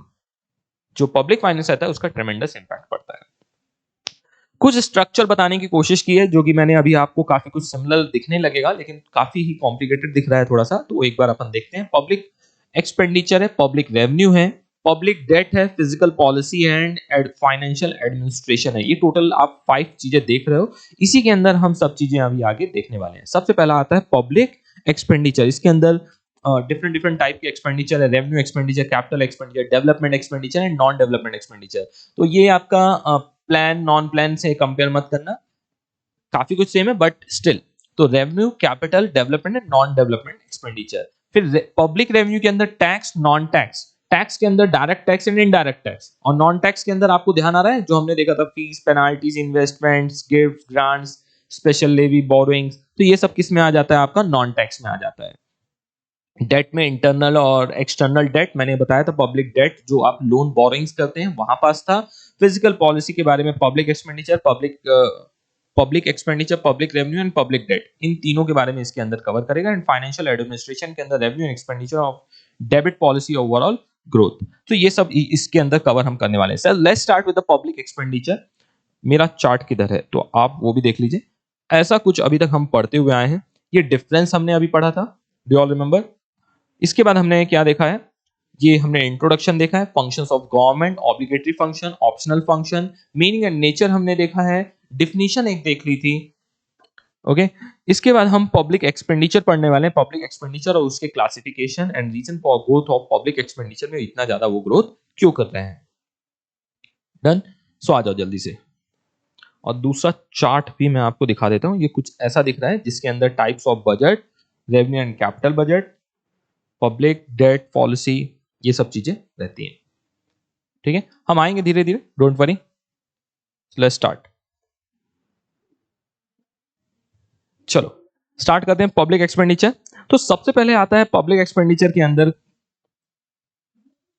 जो पब्लिक फाइनेंस रहता है उसका ट्रेमेंडस इंपैक्ट पड़ता है। कुछ स्ट्रक्चर बताने की कोशिश की है जो कि मैंने अभी आपको काफी कुछ सिमिलर दिखने लगेगा, लेकिन काफी ही कॉम्प्लिकेटेड दिख रहा है थोड़ा सा, तो एक बार अपन देखते हैं। पब्लिक एक्सपेंडिचर है, पब्लिक रेवेन्यू है, पब्लिक डेट है, physical policy and financial administration है। ये टोटल आप 5 चीजें देख रहे हो, इसी के अंदर हम सब चीजें अभी आगे देखने वाले हैं। सबसे पहला आता है पब्लिक एक्सपेंडिचर। इसके अंदर डिफरेंट डिफरेंट टाइप के एक्सपेंडिचर है, revenue expenditure, capital expenditure, development expenditure and non development expenditure. तो ये आपका प्लान नॉन प्लान से कंपेयर मत करना, काफी कुछ सेम है बट स्टिल। तो revenue, capital, development and non development expenditure. फिर पब्लिक रेवेन्यू के अंदर टैक्स, नॉन टैक्स, टैक्स के अंदर direct tax and indirect tax, और नॉन टैक्स के अंदर आपको ध्यान आ रहा है जो हमने देखा था, fees, penalties, investments, gift, grants, special levy, borrowings. तो ये सब किस में आ जाता है, आपका नॉन टैक्स में आ जाता है। डेट में इंटरनल और एक्सटर्नल डेट मैंने बताया था, पब्लिक डेट जो आप लोन बोरोइंग्स करते हैं वहां पास था। फिजिकल पॉलिसी के बारे में public expenditure, public expenditure, public revenue and public debt, इन तीनों के बारे में इसके अंदर कवर करेगा। एंड फाइनेंशियल एडमिनिस्ट्रेशन के अंदर revenue and expenditure of debit policy, overall growth. तो ये सब इसके अंदर कवर हम करने वाले हैं। Sir let's start with the public expenditure. मेरा चार्ट किधर है तो आप वो भी देख लीजिए। ऐसा कुछ अभी तक हम पढ़ते हुए आए हैं, ये डिफरेंस हमने अभी पढ़ा था, डू यू ऑल रिमेंबर? इसके बाद हमने क्या देखा है, ये हमने इंट्रोडक्शन देखा है, functions of government, obligatory function, optional function, meaning and nature हमने देखा है, डिफिनीशन एक देख ली थी। ओके, इसके बाद हम पब्लिक एक्सपेंडिचर पढ़ने वाले हैं, पब्लिक एक्सपेंडिचर और उसके classification and reason for growth of public expenditure में इतना ज्यादा वो ग्रोथ क्यों कर रहे हैं। डन, सो आ जाओ जल्दी से। और दूसरा चार्ट भी मैं आपको दिखा देता हूं, ये कुछ ऐसा दिख रहा है जिसके अंदर types of budget, revenue and capital budget, public debt policy, ये सब चीजें रहती हैं। ठीक है, हम आएंगे धीरे धीरे, डोंट वरी। Let's start. चलो, स्टार्ट करते हैं पब्लिक एक्सपेंडिचर। तो सबसे पहले आता है पब्लिक एक्सपेंडिचर के अंदर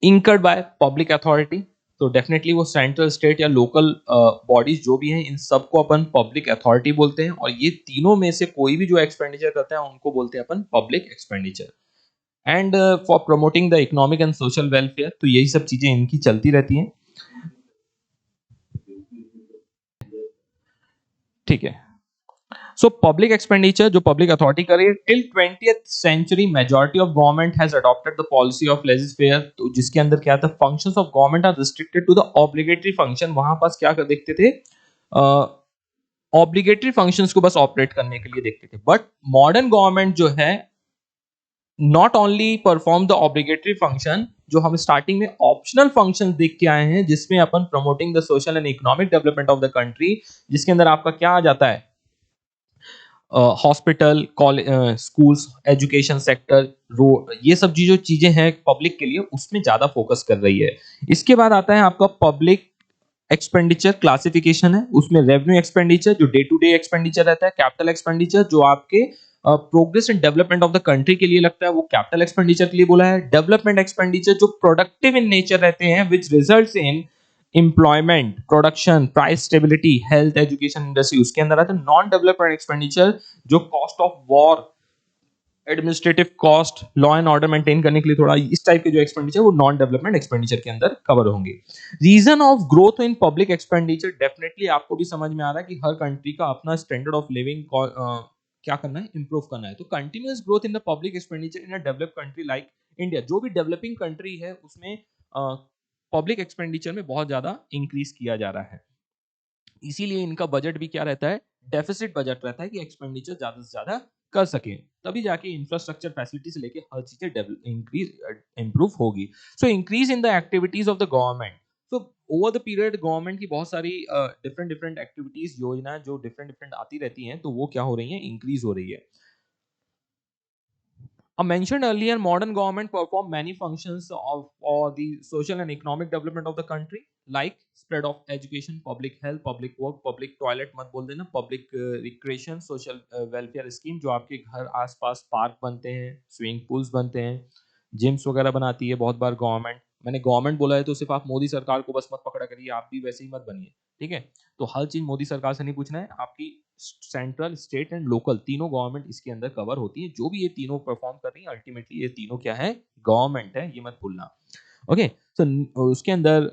इंकर्ड बाय पब्लिक अथॉरिटी। तो डेफिनेटली वो सेंट्रल, स्टेट या लोकल बॉडीज जो भी हैं, इन सबको अपन पब्लिक अथॉरिटी बोलते हैं। और ये तीनों में से कोई भी जो एक्सपेंडिचर करते हैं उनको बोलते हैं अपन public expenditure. And for promoting the economic and social welfare, तो यही सब चीजें इनकी चलती रहती हैं। ठीक है। सो पब्लिक एक्सपेंडिचर जो पब्लिक अथॉरिटी करे, till 20th century majority of government has adopted the policy of laissez faire. तो जिसके अंदर क्या था, functions of government are restricted to the obligatory function. वहां पास क्या कर देखते थे, ऑब्लिगेटरी फंक्शंस को बस ऑपरेट करने के लिए देखते थे। बट मॉडर्न गवर्नमेंट जो है not only perform the obligatory function, जो हम स्टार्टिंग में ऑप्शनल फंक्शन देख के आए हैं, जिसमें अपन promoting the social and economic development of the country, जिसके अंदर आपका क्या आ जाता है, hospital, college, schools, education sector, road, ये सब जो चीजें हैं पब्लिक के लिए, उसमें ज्यादा फोकस कर रही है। इसके बाद आता है आपका पब्लिक एक्सपेंडिचर क्लासिफिकेशन है। उसमें रेवेन्यू एक्सपेंडिचर जो डे टू डे एक्सपेंडिचर रहता है, कैपिटल एक्सपेंडिचर जो आपके progress and development of the country के लिए लगता है, वो कैपिटल एक्सपेंडिचर के लिए बोला है। डेवलपमेंट एक्सपेंडिचर जो प्रोडक्टिव इन नेचर रहते हैं, which results in employment, production, price stability, health, education, industry, उसके अंदर आता है। नॉन डेवलपमेंट एक्सपेंडिचर जो cost of war, administrative cost, law and order maintain करने के लिए, थोड़ा इस टाइप के जो एक्सपेंडिचर, वो नॉन डेवलपमेंट एक्सपेंडिचर के अंदर कवर होंगे। Reason of growth in public expenditure, definitely आपको भी समझ में आ रहा है कि हर कंट्री का अपना स्टैंडर्ड ऑफ लिविंग क्या करना है, इंप्रूव करना है। तो continuous growth in the public expenditure in a developed country like India, जो भी डेवलपिंग कंट्री है, उसमें पब्लिक एक्सपेंडिचर में बहुत ज्यादा इंक्रीज किया जा रहा है। इसीलिए इनका बजट भी क्या रहता है, डेफिसिट बजट रहता है, कि एक्सपेंडिचर ज्यादा से ज्यादा कर सके, तभी जाके इंफ्रास्ट्रक्चर फैसिलिटी से लेके हर चीजें इंक्रीज इंप्रूव होगी। So increase in the activities of the government. So over the period government की बहुत सारी डिफरेंट डिफरेंट एक्टिविटीज, योजनाएं जो डिफरेंट डिफरेंट आती रहती हैं, तो वो क्या हो रही है, इंक्रीज हो रही है। I mentioned earlier, modern government perform many functions of for the social and economic development of the country, like spread of education, public health, public work, public toilet मत बोल देना, public recreation, social welfare scheme, जो आपके घर आसपास park बनते हैं, swimming pools बनते हैं, जिम्स वगैरह बनाती है बहुत बार गवर्नमेंट। मैंने गवर्नमेंट बोला है तो सिर्फ आप मोदी सरकार को बस मत पकड़ा करिए, आप भी वैसे ही मत बनिए, ठीक है। तो हर चीज मोदी सरकार से नहीं पूछना है, आपकी सेंट्रल, स्टेट एंड लोकल तीनों गवर्नमेंट इसके अंदर कवर होती है। जो भी ये तीनों परफॉर्म कर रही है, अल्टीमेटली ये तीनों क्या है, गवर्नमेंट है, ये मत भूलना। ओके। सो उसके अंदर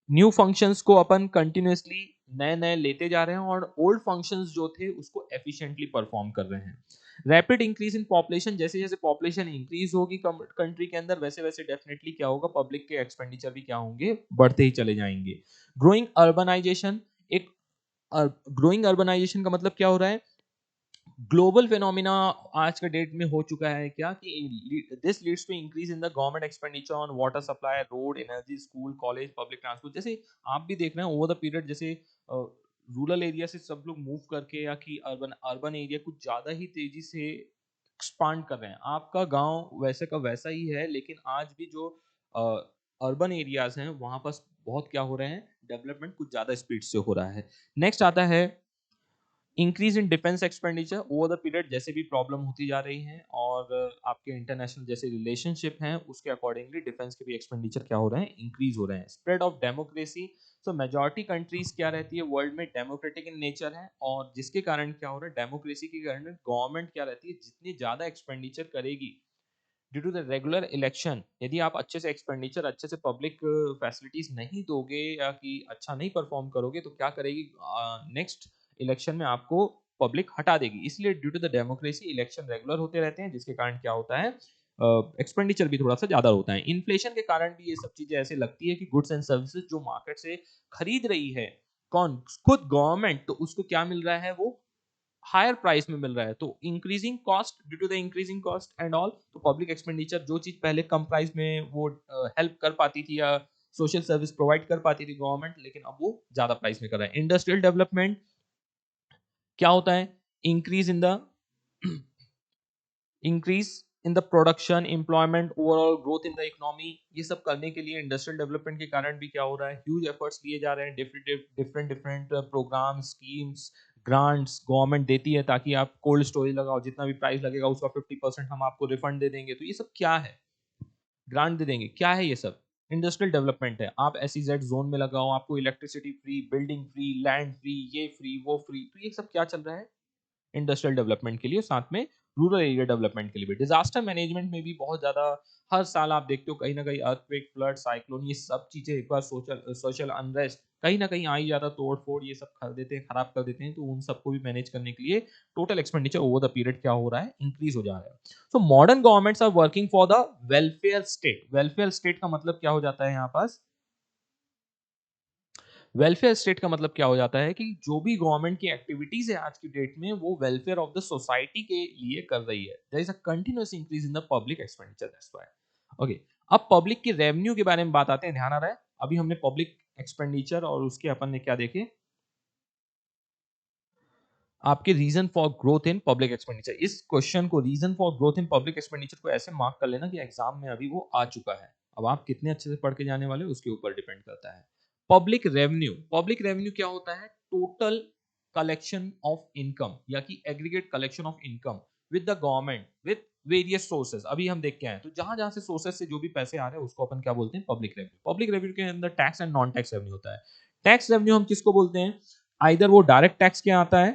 न्यू फंक्शंस को अपन कंटिन्यूअसली नए नए लेते जा रहे हैं, और ओल्ड फंक्शंस जो थे उसको एफिशिएंटली परफॉर्म कर रहे हैं। रैपिड इंक्रीज इन पॉपुलेशन, जैसे जैसे पॉपुलेशन इंक्रीज होगी कंट्री के अंदर, वैसे वैसे डेफिनेटली क्या होगा, पब्लिक के एक्सपेंडिचर भी क्या होंगे, बढ़ते ही चले जाएंगे। ग्रोइंग अर्बनाइजेशन, एक ग्रोइंग अर्बनाइजेशन का मतलब क्या हो रहा है, ग्लोबल फिनोमिना आज के डेट में हो चुका है क्या, कि this leads to increase in the government expenditure on water supply, road, energy, school, college, public transport. जैसे आप भी देख रहे हैं ओवर द पीरियड, जैसे रूरल एरिया से सब लोग मूव करके, या कि अर्बन अर्बन एरिया कुछ ज्यादा ही तेजी से एक्सपांड कर रहे हैं। आपका गांव वैसे का वैसा ही है, लेकिन आज भी जो अर्बन एरियाज हैं वहां पर बहुत क्या हो रहे हैं, डेवलपमेंट कुछ ज्यादा स्पीड से हो रहा है। नेक्स्ट आता है increase in defence expenditure. Over the period जैसे भी प्रॉब्लम होती जा रही है, और आपके इंटरनेशनल जैसे रिलेशनशिप हैं, उसके अकॉर्डिंगली डिफेंस के भी एक्सपेंडिचर क्या हो रहे हैं, इंक्रीज हो रहे हैं। Spread of democracy, so majority countries क्या रहती है वर्ल्ड में, डेमोक्रेटिक इन नेचर है, और जिसके कारण क्या हो रहा है, डेमोक्रेसी के कारण गवर्नमेंट क्या रहती है, जितनी ज्यादा एक्सपेंडिचर करेगी due to the regular election, यदि आप अच्छे से एक्सपेंडिचर, अच्छे से पब्लिक फैसिलिटीज नहीं दोगे, या कि अच्छा नहीं परफॉर्म करोगे, तो क्या करेगी, नेक्स्ट इलेक्शन में आपको पब्लिक हटा देगी। इसलिए due to the democracy election regular होते रहते हैं, जिसके कारण क्या होता है, एक्सपेंडिचर भी थोड़ा सा ज्यादा होता है। इन्फ्लेशन के कारण भी ये सब चीजें ऐसे लगती है कि गुड्स एंड सर्विसेज जो मार्केट से खरीद रही है, कौन, खुद गवर्नमेंट, तो उसको क्या मिल रहा है, वो हायर प्राइस में मिल रहा है। तो increasing cost, due to the increasing cost and all, तो पब्लिक एक्सपेंडिचर जो चीज पहले कम प्राइस में वो हेल्प कर पाती थी, या सोशल सर्विस प्रोवाइड कर पाती थी गवर्नमेंट, लेकिन अब वो ज्यादा प्राइस में कर रहा है। इंडस्ट्रियल डेवलपमेंट क्या होता है, increase in the increase in the production, employment, overall growth in the economy. ये सब करने के लिए इंडस्ट्रियल डेवलपमेंट के कारण भी क्या हो रहा है, ह्यूज एफर्ट्स लिए जा रहे हैं, different different program, schemes, grants government देती है ताकि आप कोल्ड स्टोरेज लगाओ, जितना भी प्राइस लगेगा उसका 50% हम आपको रिफंड दे देंगे। तो ये सब क्या है? ग्रांट दे देंगे, क्या है ये सब? इंडस्ट्रियल डेवलपमेंट है। आप एसईजेड जोन में लगाओ, आपको electricity free, building free, land free, ये फ्री वो फ्री। तो ये सब क्या चल रहा है? इंडस्ट्रियल डेवलपमेंट के लिए, साथ में रूरल एरिया डेवलपमेंट के लिए भी। डिजास्टर मैनेजमेंट में भी बहुत ज्यादा हर साल आप देखते हो कहीं ना कहीं अर्थक्वेक, फ्लड, साइक्लोन, ये सब चीजें एक बार सोशल सोशल अनरेस्ट कहीं ना कहीं आ ही जाता, तोड़ फोड़ ये सब कर देते हैं, खराब कर देते हैं। तो उन सबको भी मैनेज करने के लिए total expenditure over the period क्या हो रहा है? इंक्रीज हो जा रहा है। So modern governments are working for the welfare state. Welfare state का मतलब क्या हो जाता है यहाँ पास? वेलफेयर स्टेट का मतलब क्या हो जाता है कि जो भी गवर्नमेंट की एक्टिविटीज है आज की डेट में, वो वेलफेयर ऑफ द सोसाइटी के लिए कर रही है। There is a continuous increase in the public expenditure, that's why. Okay, अब पब्लिक की रेवेन्यू के बारे में बात आते हैं, ध्यान आ रहा है? अभी हमने पब्लिक एक्सपेंडिचर और उसके अपन ने क्या देखे, आपके reason for growth in public expenditure. इस क्वेश्चन को, reason for growth in public expenditure को ऐसे मार्क कर लेना कि एग्जाम में अभी वो आ चुका है। अब आप कितने अच्छे से पढ़ के जाने वाले हो उसके ऊपर डिपेंड करता है। पब्लिक रेवेन्यू, पब्लिक रेवेन्यू क्या होता है? टोटल कलेक्शन ऑफ इनकम, या कि aggregate collection of income with the government with various sources. अभी हम देख के आए, तो जहां जहां से सोर्सेज से जो भी पैसे आ रहे हैं उसको अपन क्या बोलते हैं? Public revenue. पब्लिक रेवेन्यू के अंदर tax and non tax revenue होता है। टैक्स रेवेन्यू हम किसको बोलते हैं? आइदर वो डायरेक्ट टैक्स क्या आता है,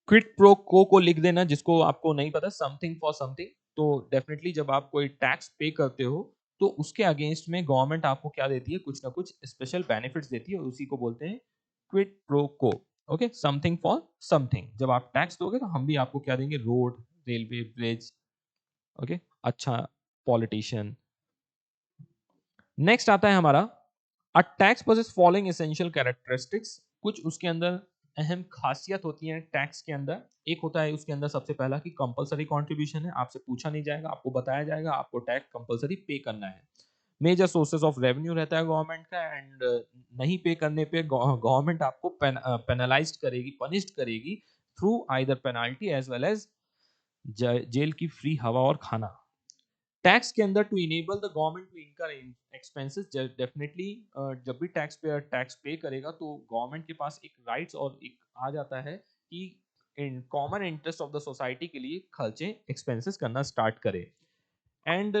क्विट प्रो को लिख देना, जिसको आपको नहीं पता, समथिंग फॉर समथिंग। तो डेफिनेटली जब आप कोई टैक्स पे करते हो तो उसके अगेंस्ट में गवर्नमेंट आपको क्या देती है? कुछ ना कुछ स्पेशल बेनिफिट्स देती है, उसी को बोलते हैं क्विट प्रो को। Okay, something for something. जब आप टैक्स दोगे तो हम भी आपको क्या देंगे? रोड, रेलवे, ब्रिज, ओके, अच्छा पॉलिटिशियन। नेक्स्ट आता है हमारा, a tax possess following essential characteristics. कुछ उसके अंदर अहम खासियत होती है टैक्स के अंदर। एक होता है उसके अंदर सबसे पहला कि कंपलसरी कंट्रीब्यूशन है, आपसे पूछा नहीं जाएगा, आपको बताया जाएगा आपको टैक्स कंपलसरी पे करना है। मेजर सोर्सेज ऑफ रेवेन्यू रहता है गवर्नमेंट का, एंड नहीं पे करने पे गवर्नमेंट आपको पेनलाइज करेगी, पनिश्ड करेगी through either penalty as well as jail की फ्री हवा और खाना। टैक्स के अंदर to enable the government to incur expenses, definitely जब भी टैक्स पेयर टैक्स पे करेगा तो गवर्नमेंट के पास एक राइट्स और एक आ जाता है कि in common interest of the society के लिए खर्चे एक्सपेंसेस करना स्टार्ट करे। एंड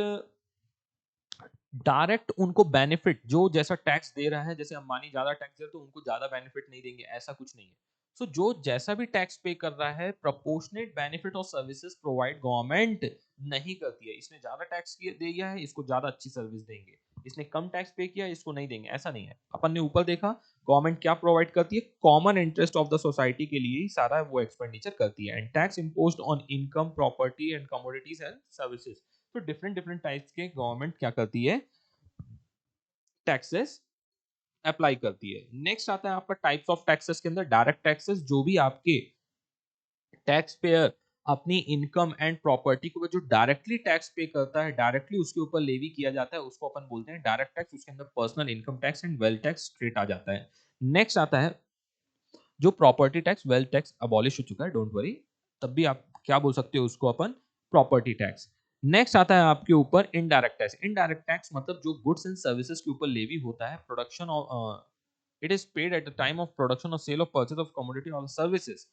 डायरेक्ट उनको बेनिफिट, जो जैसा टैक्स दे रहा है, जैसे अंबानी ज्यादा टैक्स दे रहा है तो उनको ज्यादा बेनिफिट नहीं देंगे, ऐसा कुछ नहीं है। सो जो जैसा भी टैक्स पे कर रहा है, प्रपोर्शनेट बेनिफिट और सर्विसेज प्रोवाइड गवर्नमेंट नहीं करती है। इसने ज्यादा टैक्स दिया है, इसको ज्यादा अच्छी सर्विस देंगे, इसने कम टैक्स पे किया, इसको नहीं देंगे, ऐसा नहीं है। अपन ने ऊपर देखा गवर्नमेंट क्या प्रोवाइड करती है? Common interest of the society के लिए ही सारा वो एक्सपेंडिचर करती है। And tax imposed on income, property and commodities and services. तो डिफरेंट डिफरेंट टाइप्स के गवर्नमेंट क्या करती है? टैक्सेस अप्लाई करती है। नेक्स्ट आता है आपका टाइप्स ऑफ टैक्सेस के अंदर डायरेक्ट टैक्सेस, जो भी आपके टैक्स पेयर अपनी इनकम एंड प्रॉपर्टी के ऊपर जो डायरेक्टली टैक्स पे करता है, डायरेक्टली उसके ऊपर लेवी किया जाता है, उसको अपन बोलते हैं डायरेक्ट टैक्स। उसके अंदर personal income tax and wealth tax straight आ जाता है। नेक्स्ट आता है जो property tax, wealth tax abolish हो चुका है, डोंट वरी, तब भी आप क्या बोल सकते हो उसको? अपन प्रॉपर्टी टैक्स। नेक्स्ट आता है आपके ऊपर इनडायरेक्ट टैक्स। इनडायरेक्ट टैक्स मतलब जो गुड्स एंड सर्विसेज के ऊपर लेवी होता है, production of, it is paid at the time of production or sale of purchase of commodity or services.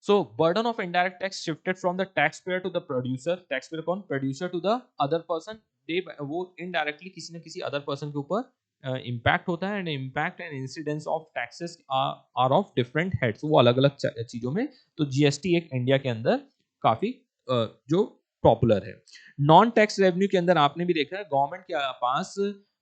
So burden of indirect tax shifted from the taxpayer to the producer, taxpayer कौन? Producer to the other person। they वो indirectly किसी न किसी other person के ऊपर impact होता है। and impact and incidence of taxes are of different heads, वो अलग अलग चीजों में। तो जीएसटी एक इंडिया के अंदर काफी जो पॉपुलर है। नॉन टैक्स रेवेन्यू के अंदर आपने भी देखा है गवर्नमेंट के पास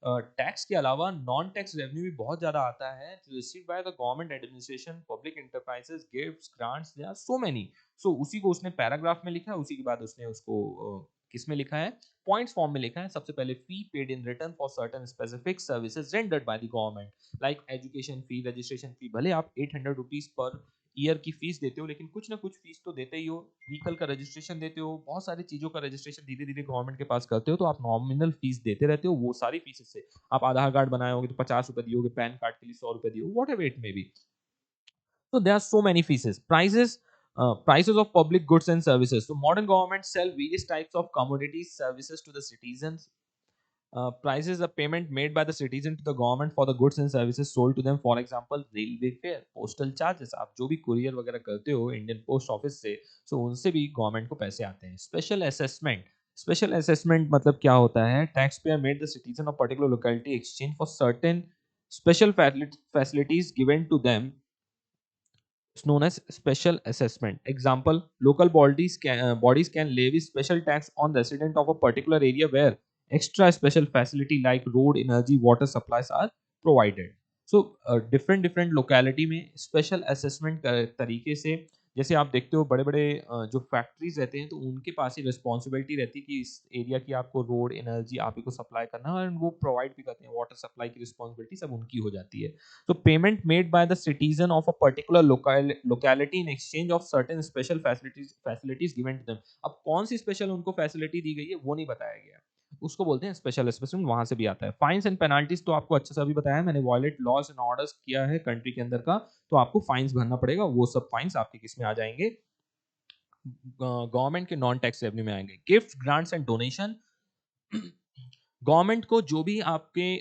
टैक्स के अलावा नॉन टैक्स रेवेन्यू भी बहुत ज्यादा आता है, received by the government administration, public enterprises, gifts, grants, there are so many. So उसी को उसने पैराग्राफ में लिखा है, उसी के बाद उसने उसको किस में लिखा है? पॉइंट्स फॉर्म में लिखा है। सबसे पहले fee paid in return for certain specific services rendered by the government, like education fee, registration fee. भले आप 800 रुपीज पर ईयर की फीस देते हो, लेकिन कुछ ना कुछ फीस तो देते ही हो। व्हीकल का रजिस्ट्रेशन देते हो, बहुत सारी चीजों का रजिस्ट्रेशन धीरे धीरे गवर्नमेंट के पास करते हो, तो आप नॉमिनल फीस देते रहते हो। वो सारी फीस से आप आधार कार्ड बनाए होगे तो 50 रुपए दियोगे, पैन कार्ड के लिए 100 रुपए दियो, what ever it may be. So there are so many fees. Prices of public goods and services. So modern governments sell various types of commodities, services to the citizens. prices a payment made by the citizen to the government for the goods and services sold to them, for example railway fare, postal charges। आप जो भी courier वगैरह करते हो Indian post office से, सो उनसे भी government को पैसे आते हैं। स्पेशल असेसमेंट, स्पेशल असेसमेंट मतलब क्या होता है? Tax payer made the citizen of particular locality exchange for certain special facilities given to them is known as special assessment। Example, local bodies can levy special tax on resident of a particular area where extra special facility like road, energy, water supplies are provided। So different different locality में special assessment तरीके से, जैसे आप देखते हो बड़े बड़े जो फैक्ट्रीज रहते हैं तो उनके पास ही रिस्पॉन्सिबिलिटी रहती है कि इस एरिया की आपको रोड, एनर्जी आप ही को सप्लाई करना है, और वो प्रोवाइड भी करते हैं। वाटर सप्लाई की रिस्पॉन्सिबिलिटी सब उनकी हो जाती है। So payment made by the citizen of a particular locality in exchange of certain special facilities given to them। अब कौन सी स्पेशल उनको फैसिलिटी दी गई है वो नहीं बताया गया, उसको बोलते हैं स्पेशल असेसमेंट, वहां से भी आता है। फाइन्स एंड पेनाल्टीज तो आपको अच्छे से अभी बताया मैंने, वायलेट लॉज एंड ऑर्डर्स किया है कंट्री के अंदर का तो आपको फाइन्स भरना पड़ेगा। वो सब फाइन्स आपके किस में आ जाएंगे? गवर्नमेंट के नॉन टैक्स रेवेन्यू में आएंगे। Gift, grants and donation, government को जो भी आपके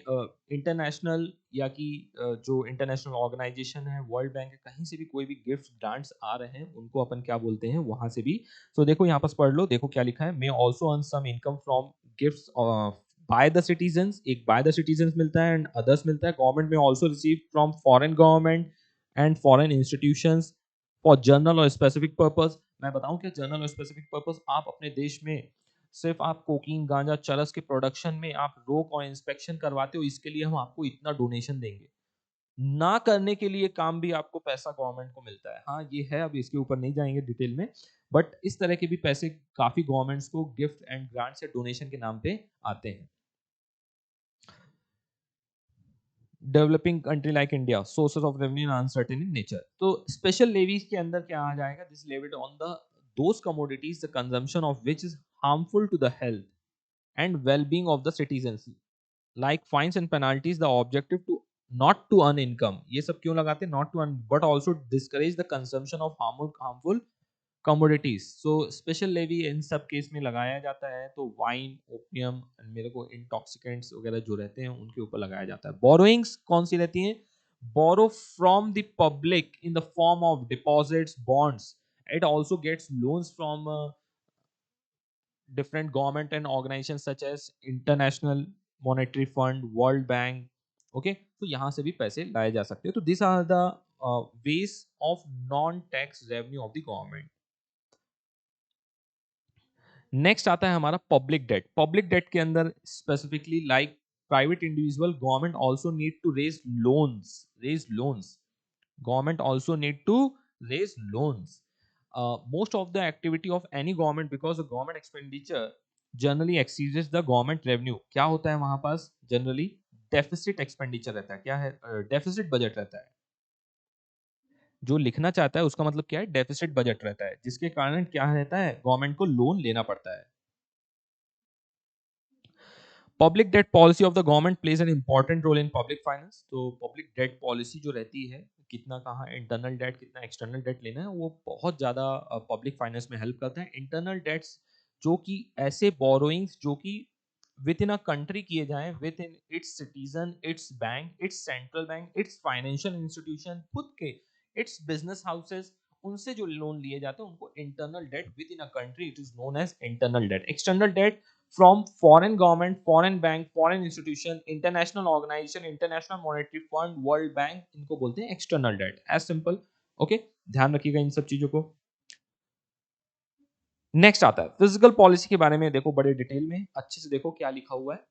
इंटरनेशनल या कि जो इंटरनेशनल ऑर्गेनाइजेशन है, वर्ल्ड बैंक है, कहीं से भी कोई भी गिफ्ट ग्रांट्स आ रहे हैं उनको अपन क्या बोलते हैं? वहां से भी। तो देखो यहाँ पास पढ़ लो, देखो क्या लिखा है, may also earn some income from gifts by the citizens. एक बाय द सिटीजन्स मिलता है एंड अदर्स मिलता है। Government may also receive from foreign government and foreign institutions for general और स्पेसिफिक पर्पस। मैं बताऊं क्या जनरल और स्पेसिफिक पर्पस? आप अपने देश में सिर्फ आप कोकीन, गांजा, चरस के प्रोडक्शन में आप रोक और इंस्पेक्शन करवाते हो, इसके लिए हम आपको इतना डोनेशन देंगे। ना करने के लिए काम भी आपको पैसा गवर्नमेंट को मिलता है। हाँ ये है, अब इसके ऊपर नहीं जाएंगे डिटेल में, बट इस तरह के भी पैसे काफी गवर्नमेंट्स को गिफ्ट एंड ग्रांट्स या डोनेशन के नाम पे आते हैं। Developing country like India, sources of revenue uncertain in nature. तो स्पेशल लेवीज के अंदर क्या आ जाएगा? This levied on the those commodities the consumption of which is harmful to the health and well-being of the citizens, like fines and penalties, the objective to not to earn income। ये सब क्यों लगाते हैं? not to earn but also discourage the consumption of harmful commodities। so special levy इन सब case में लगाया जाता है। तो वाइन, ओपियम, मेरे को इंटॉक्सिकेंट्स वगैरह जो रहते हैं उनके ऊपर लगाया जाता है। बोरोइंग्स कौन सी रहती हैं? borrow from the public in the form of deposits, bonds। it also gets loans from different government and organizations such as International Monetary Fund, World Bank। Okay तो यहां से भी पैसे लाए जा सकते हैं। तो this are the ways of non tax revenue of the government. Next आता है हमारा पब्लिक डेट। पब्लिक डेट के अंदर specifically like private individual, government also need to raise loans. Government also need to raise loans। Most of the activity of any government, because the government expenditure generally exceeds the government revenue, क्या होता है वहां पास? Generally deficit expenditure रहता है। क्या है? Deficit budget रहता है। जो लिखना चाहता है उसका मतलब क्या है? डेफिसिट बजट रहता है, जिसके कारण क्या रहता है? गवर्नमेंट को लोन लेना पड़ता है। Public debt policy of the government plays an important role in public finance. तो पब्लिक डेट पॉलिसी जो रहती है, कितना कहाँ इंटरनल डेट, कितना एक्सटर्नल डेट लेना है, वो बहुत ज़्यादा पब्लिक फाइनेंस में हेल्प करता है। इंटरनल डेट्स जो कि ऐसे बोरोइंग्स जो कि विद इन अ कंट्री किए जाएं, with in its citizen, it's bank, it's central bank, it's financial institution, खुद के इट्स बिजनेस हाउसेस, उनसे जो लोन लिए जाते हैं उनको internal debt within a country, it is known as internal debt. External debt from foreign government, foreign bank, foreign institution, international organization, international monetary fund, world bank, इनको बोलते हैं external debt। as simple। Okay ध्यान रखिएगा इन सब चीजों को। Next आता है फिजिकल पॉलिसी के बारे में। देखो बड़े डिटेल में अच्छे से देखो क्या लिखा हुआ है।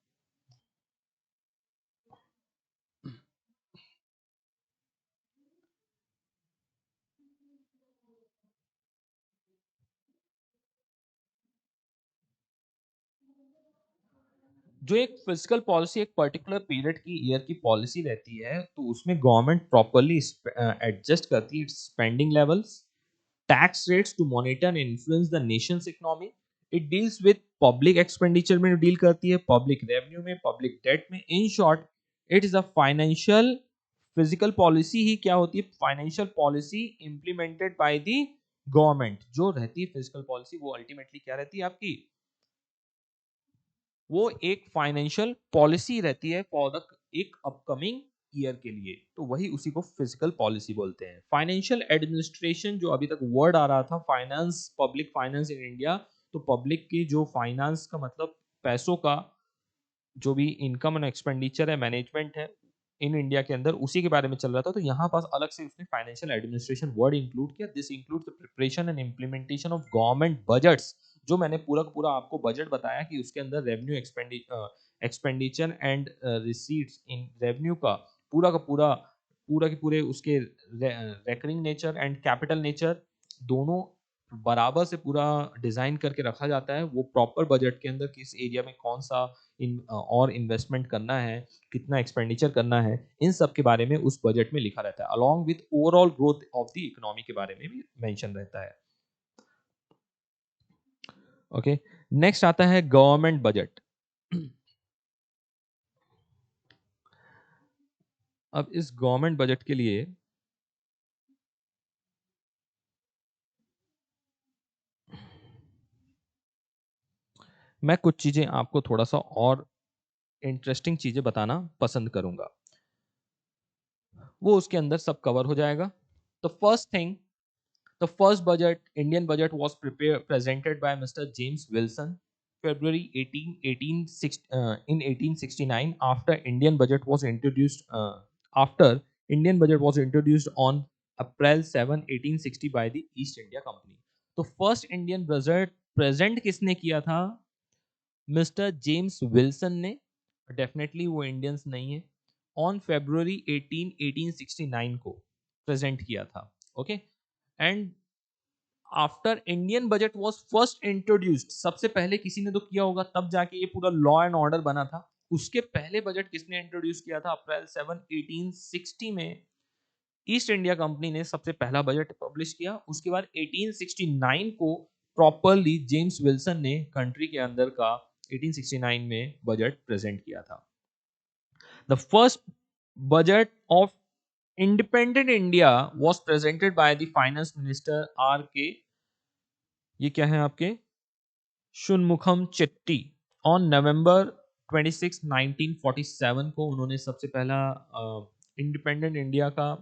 जो एक फिजिकल पॉलिसी एक पर्टिकुलर पीरियड की, ईयर की पॉलिसी रहती है, तो उसमें गवर्नमेंट प्रॉपरली एडजस्ट करती है spending levels, tax rates to monitor and influence the nation's economy। It deals with public expenditure में डील करती है, public revenue में, public debt में। In short, it is a financial physical policy ही क्या होती है? Financial policy implemented by the government। जो रहती है physical policy वो ultimately क्या रहती है आपकी? वो एक फाइनेंशियल पॉलिसी रहती है फॉर द एक अपकमिंग ईयर के लिए, तो वही उसी को फिजिकल पॉलिसी बोलते हैं। फाइनेंशियल एडमिनिस्ट्रेशन जो अभी तक वर्ड आ रहा था, finance, public finance in India, तो पब्लिक की जो फाइनेंस का मतलब पैसों का जो भी इनकम एंड एक्सपेंडिचर है, मैनेजमेंट है इन इंडिया के अंदर, उसी के बारे में चल रहा था। तो यहाँ पास अलग से उसने फाइनेंशियल एडमिनिस्ट्रेशन वर्ड इंक्लूड किया। This includes the preparation and implementation of government budgets, जो मैंने पूरा का पूरा आपको बजट बताया कि उसके अंदर revenue expenditure and receipts in revenue का पूरा के पूरे उसके recurring nature and capital nature दोनों बराबर से पूरा डिजाइन करके रखा जाता है। वो प्रॉपर बजट के अंदर किस एरिया में कौन सा और इन्वेस्टमेंट करना है, कितना एक्सपेंडिचर करना है, इन सब के बारे में उस बजट में लिखा रहता है। Along with overall growth of the economy के बारे में भी मेंशन रहता है। ओके, नेक्स्ट आता है गवर्नमेंट बजट। अब इस गवर्नमेंट बजट के लिए मैं कुछ चीजें आपको थोड़ा सा और इंटरेस्टिंग चीजें बताना पसंद करूंगा, वो उसके अंदर सब कवर हो जाएगा। तो first thing, the first budget, Indian budget, was presented by Mr. James Wilson, February 1869. After Indian budget was introduced on April 7, 1860 by the East India Company. तो फर्स्ट इंडियन बजट प्रेजेंट किसने किया था? Mister James Wilson ने। Definitely वो Indians नहीं है। On February 18, 1869 को present किया था। Okay, and after Indian budget was first introduced, सबसे पहले किसी ने तो किया होगा, तब जाके ये पूरा लॉ एंड ऑर्डर बना था। उसके पहले बजट किसने इंट्रोड्यूस किया था? April 7, 1860 में ईस्ट इंडिया कंपनी ने सबसे पहला बजट पब्लिश किया। उसके बाद 1869 को प्रॉपरली जेम्स विल्सन ने कंट्री के अंदर का 1869 में बजट प्रेजेंट किया था। The first budget of independent India was presented by the finance minister R K, ये क्या है आपके, शुनमुखम चिट्टी। ऑन November 26, 1947 को उन्होंने सबसे पहला इंडिपेंडेंट इंडिया का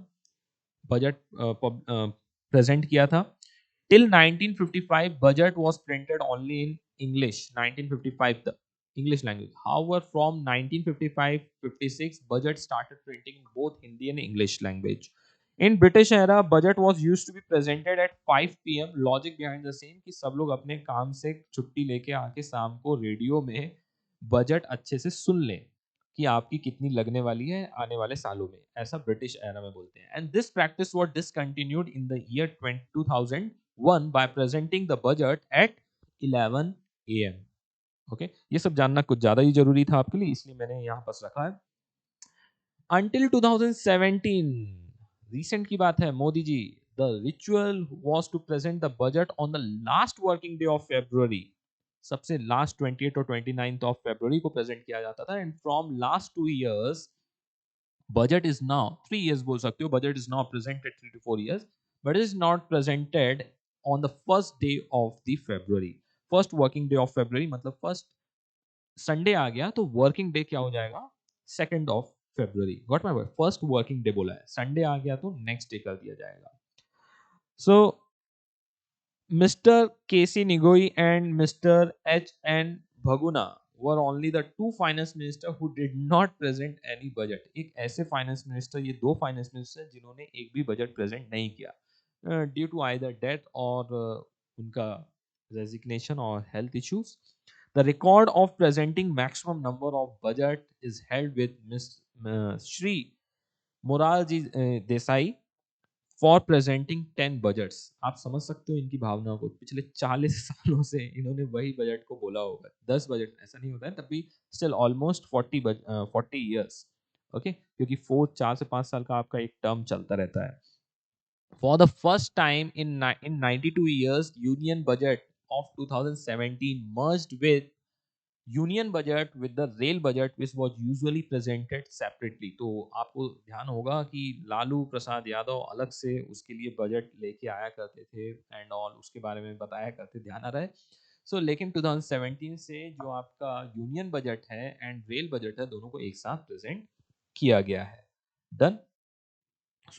बजट प्रेजेंट किया था। Till 1955 budget was printed only in English, 1955 the English language. However, from 1955-56 budget started printing in both Hindi and English language. In British era, budget was used to be presented at 5 p.m. Logic behind the same कि सब लोग अपने काम से छुट्टी लेके आके शाम को रेडियो में बजट अच्छे से सुन लें कि आपकी कितनी लगने वाली है आने वाले सालों में, ऐसा ब्रिटिश एरा में बोलते हैं। And this practice was discontinued in the year 2001 by presenting the budget at 11 AM. Okay, ये सब जानना कुछ ज्यादा ही जरूरी था आपके लिए, इसलिए मैंने यहाँ पास रखा है। Until 2017, recent की बात है, Modi ji, the ritual was to present the budget on the last working day of February. सबसे लास्ट 28 और 29 ऑफ फरवरी को प्रेजेंट किया जाता था। And from last 2 years budget is now 3 years बोल सकते हो, budget is now presented 3 to 4 years, but it is not presented on the first day of the February, first working day of February, मतलब first Sunday आ गया तो working day क्या हो जाएगा? 2 February. Got my word, first working day बोला है, Sunday आ गया तो नेक्स्ट डे कर दिया जाएगा। सो Mr. K.C. Nigoi and Mr. H.N. Bhaguna were only the two finance minister who did not present any budget. एक ऐसे finance minister, ये दो finance minister जिन्होंने एक भी budget present नहीं किया due to either death और उनका resignation or health issues. The record of presenting maximum number of budget is held with Miss Shri Moralji Desai for presenting 10 budgets. आप समझ सकते हो इनकी भावनाओं को, पिछले 40 सालों से इन्होंने वही बजट को बोला होगा। 10 बजट ऐसा नहीं होता है, तब भी स्टिल ऑलमोस्ट 40 ईयर्स। ओके, क्योंकि 4 से 5 साल का आपका एक टर्म चलता रहता है। For the first time in 92 years union budget of 2017 merged with union budget with the rail budget which was usually presented separately. तो आपको ध्यान होगा कि लालू प्रसाद यादव अलग से उसके लिए बजट लेके आया करते थे एंड ऑल, उसके बारे में बताया करते, ध्यान आ रहा है। लेकिन 2017 से जो आपका यूनियन बजट है एंड रेल बजट है, दोनों को एक साथ प्रेजेंट किया गया है। डन।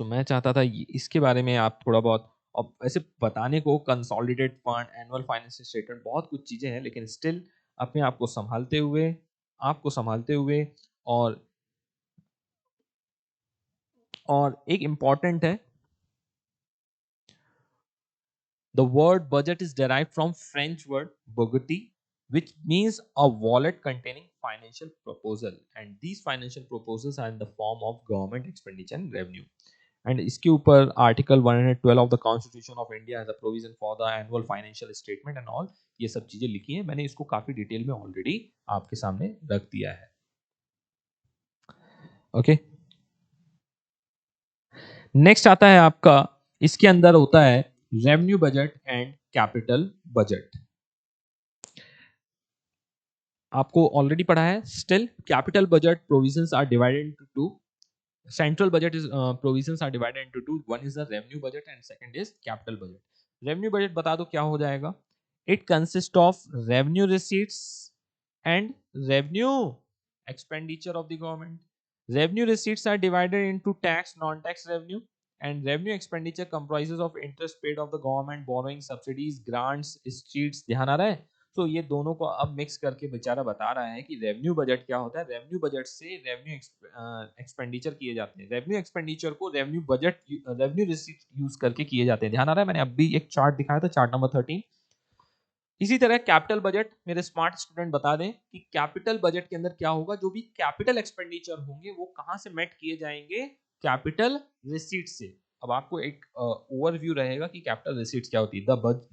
मैं चाहता था इसके बारे में आप थोड़ा बहुत, अब ऐसे बताने को consolidate fund, annual financial statement, बहुत कुछ चीजें हैं, लेकिन स्टिल अपने आप को संभालते हुए, आपको संभालते हुए, और एक इम्पॉर्टेंट है, the word budget is derived from French word bourgeoisie, which means a wallet containing financial proposal, and these financial proposals are in the form of government expenditure and revenue. And इसके ऊपर article 112 of the constitution of India has a provision for the annual financial statement and all, ये सब चीजें लिखी हैं, मैंने इसको काफी डिटेल में ऑलरेडी आपके सामने रख दिया है। ओके, नेक्स्ट आता है आपका, इसके अंदर होता है revenue budget and capital budget. आपको ऑलरेडी पढ़ा है, still capital budget provisions are divided into two, central budget is provisions are divided into two, one is the revenue budget and second is capital budget। revenue budget बता दो क्या हो जाएगा, it consists of revenue receipts and revenue expenditure of the government। revenue receipts are divided into tax, non-tax revenue, and revenue expenditure comprises of interest paid of the government, borrowing, subsidies, grants, streets। ध्यान आ रहा है? तो ये दोनों को अब mix करके बेचारा बता रहा है कि रेवेन्यू बजट क्या होता है। रेवेन्यू बजट से रेवेन्यू एक्सपेंडिचर किए जाते हैं, रेवेन्यू एक्सपेंडिचर को revenue budget, revenue receipt use करके किए जाते हैं। ध्यान आ रहा है? मैंने अभी एक चार्ट दिखाया था, चार्ट नंबर 13। इसी तरह कैपिटल बजट, मेरे स्मार्ट स्टूडेंट बता दें कि कैपिटल बजट के अंदर क्या होगा, जो भी कैपिटल एक्सपेंडिचर होंगे वो कहां से मेट किए जाएंगे, कैपिटल रिसीट से। अब आपको एक ओवरव्यू रहेगा कि कैपिटल रिसीट्स क्या होती है।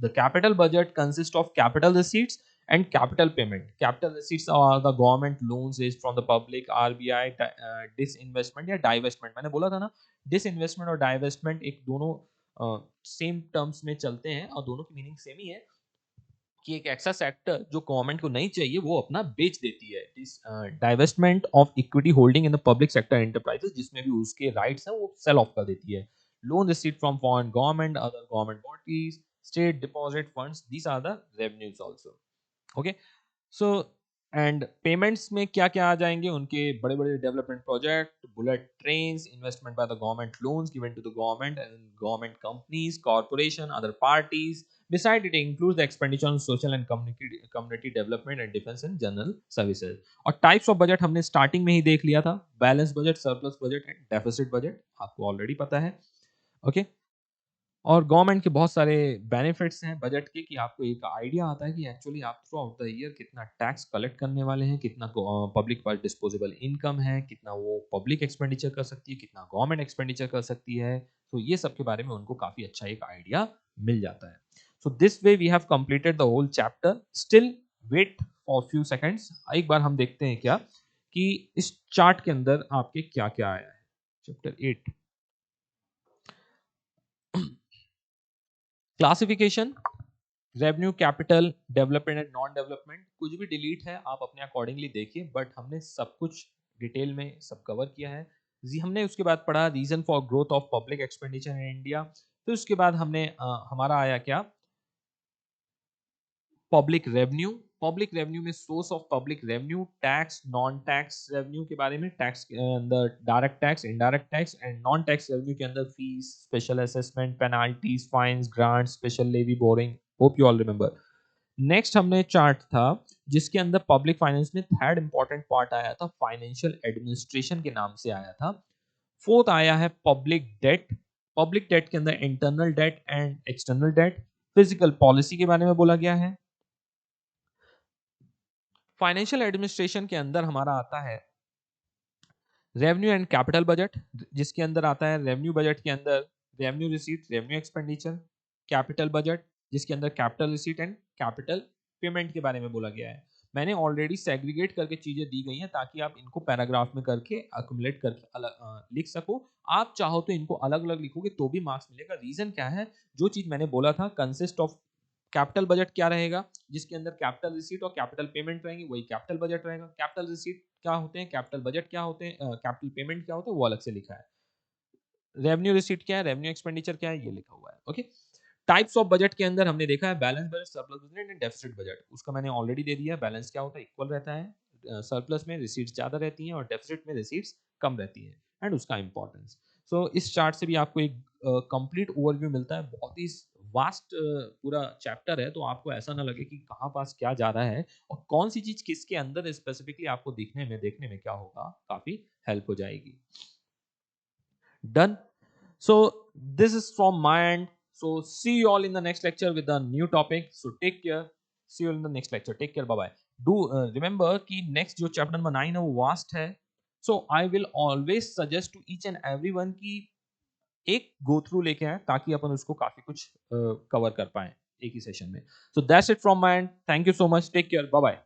The capital budget consist of capital receipts and capital payment. Capital receipts are the government loans raised from the public, RBI, disinvestment या डाइवेस्टमेंट। मैंने बोला था ना, डिसइन्वेस्टमेंट और डाइवेस्टमेंट एक दोनों सेम टर्म्स में चलते हैं और दोनों की मीनिंग सेम ही है, कि एक ऐसा सेक्टर जो गवर्नमेंट को नहीं चाहिए वो अपना बेच देती है। Divestment of equity holding in the public sector enterprises, जिसमें भी उसके राइट्स हैं वो सेल ऑफ कर देती है। Loan receipt from foreign government, other government bodies, state deposit funds, these are the revenues also. Okay, so and payments में क्या क्या आ जाएंगे, उनके बड़े बड़े development project, bullet trains, investment by the government, loans given to the government and government companies, corporation, other parties. Beside it includes the expenditure on social and community development and defense and general services। और types of budget हमने starting में ही देख लिया था, balance budget, surplus budget and deficit budget, आपको already पता है। Okay, और गवर्नमेंट के बहुत सारे बेनिफिट्स हैं बजट के, कि आपको एक आइडिया आता है कि एक्चुअली आप थ्रू आउट द ईयर कितना टैक्स कलेक्ट करने वाले हैं, कितना पब्लिक पर डिस्पोजेबल इनकम है, कितना वो पब्लिक एक्सपेंडिचर कर सकती है, कितना गवर्नमेंट एक्सपेंडिचर कर सकती है। तो ये सब के बारे में उनको काफी अच्छा एक आइडिया मिल जाता है। So this way we have completed the whole chapter. Still wait for few seconds, एक बार हम देखते हैं क्या कि इस चार्ट के अंदर आपके क्या क्या आया है। Chapter 8, classification, revenue, capital, development and non development. कुछ भी डिलीट है आप अपने अकॉर्डिंगली देखिए, बट हमने सब कुछ डिटेल में सब कवर किया है। जी, हमने उसके बाद पढ़ा reason for growth of public expenditure in India. फिर उसके बाद हमने हमारा आया क्या, पब्लिक रेवेन्यू। पब्लिक रेवेन्यू में source of public revenue, tax, non tax revenue के बारे में, टैक्स के अंदर direct tax, indirect tax, and non tax revenue के अंदर fees, special assessment, penalties, fines, grants, special levy, borrowing. Hope you all remember. Next हमने chart था जिसके अंदर पब्लिक फाइनेंस में थर्ड इंपॉर्टेंट पार्ट आया था, फाइनेंशियल एडमिनिस्ट्रेशन के नाम से आया था। फोर्थ आया है पब्लिक डेट। पब्लिक डेट के अंदर internal debt and external debt. Physical policy के बारे में बोला गया है। फाइनेंशियल एडमिनिस्ट्रेशन के अंदर हमारा आता है रेवेन्यू एंड कैपिटल बजट, जिसके अंदर आता है रेवेन्यू बजट के अंदर revenue receipt, revenue expenditure, capital budget जिसके अंदर capital receipt and capital payment के बारे में बोला गया है। मैंने ऑलरेडी सेग्रीगेट करके चीजें दी गई हैं ताकि आप इनको पैराग्राफ में करके अक्यूमुलेट करके अलग लिख सको। आप चाहो तो इनको अलग अलग लिखोगे तो भी मार्क्स मिलेगा। रीजन क्या है, जो चीज मैंने बोला था कंसिस्ट ऑफ, कैपिटल बजट क्या रहेगा, जिसके अंदर कैपिटल रिसीट और कैपिटल पेमेंट रहेंगे, वही कैपिटल बजट रहेगा। कैपिटल रिसीट क्या होते हैं, कैपिटल बजट क्या होते हैं, कैपिटल पेमेंट क्या होते हैं, वो अलग से लिखा है। रेवेन्यू रिसीट क्या है, रेवेन्यू एक्सपेंडिचर क्या है, ये लिखा हुआ है। ओके, टाइप्स ऑफ बजट के अंदर हमने देखा है balance budget, surplus budget and deficit budget. उसका मैंने ऑलरेडी दे दिया है। बैलेंस क्या होता है, इक्वल रहता है, सरप्लस में रिसीट्स ज़्यादा रहती हैं और डेफिसिट में रिसीट्स कम रहती हैं, एंड उसका इंपॉर्टेंस। सो इस चार्ट से भी आपको एक कंप्लीट ओवरव्यू मिलता है। बहुत ही वास्ट पूरा चैप्टर है, तो आपको ऐसा ना लगे कि कहाँ पास क्या जा रहा है और कौन सी चीज़ किसके अंदर स्पेसिफिकली आपको देखने में क्या होगा, काफ़ी हेल्प हो जाएगी। Done. So this is from my end. So see you all in the next lecture with a new topic. So take care. See you in the next lecture. Take care. Bye bye. Do remember कि next जो chapter number 9 है वो vast है. So I will always suggest to each and everyone कि एक go through लेके आए ताकि अपन उसको काफी कुछ cover कर पाए एक ही session में. So that's it from my end. Thank you so much. Take care. Bye bye.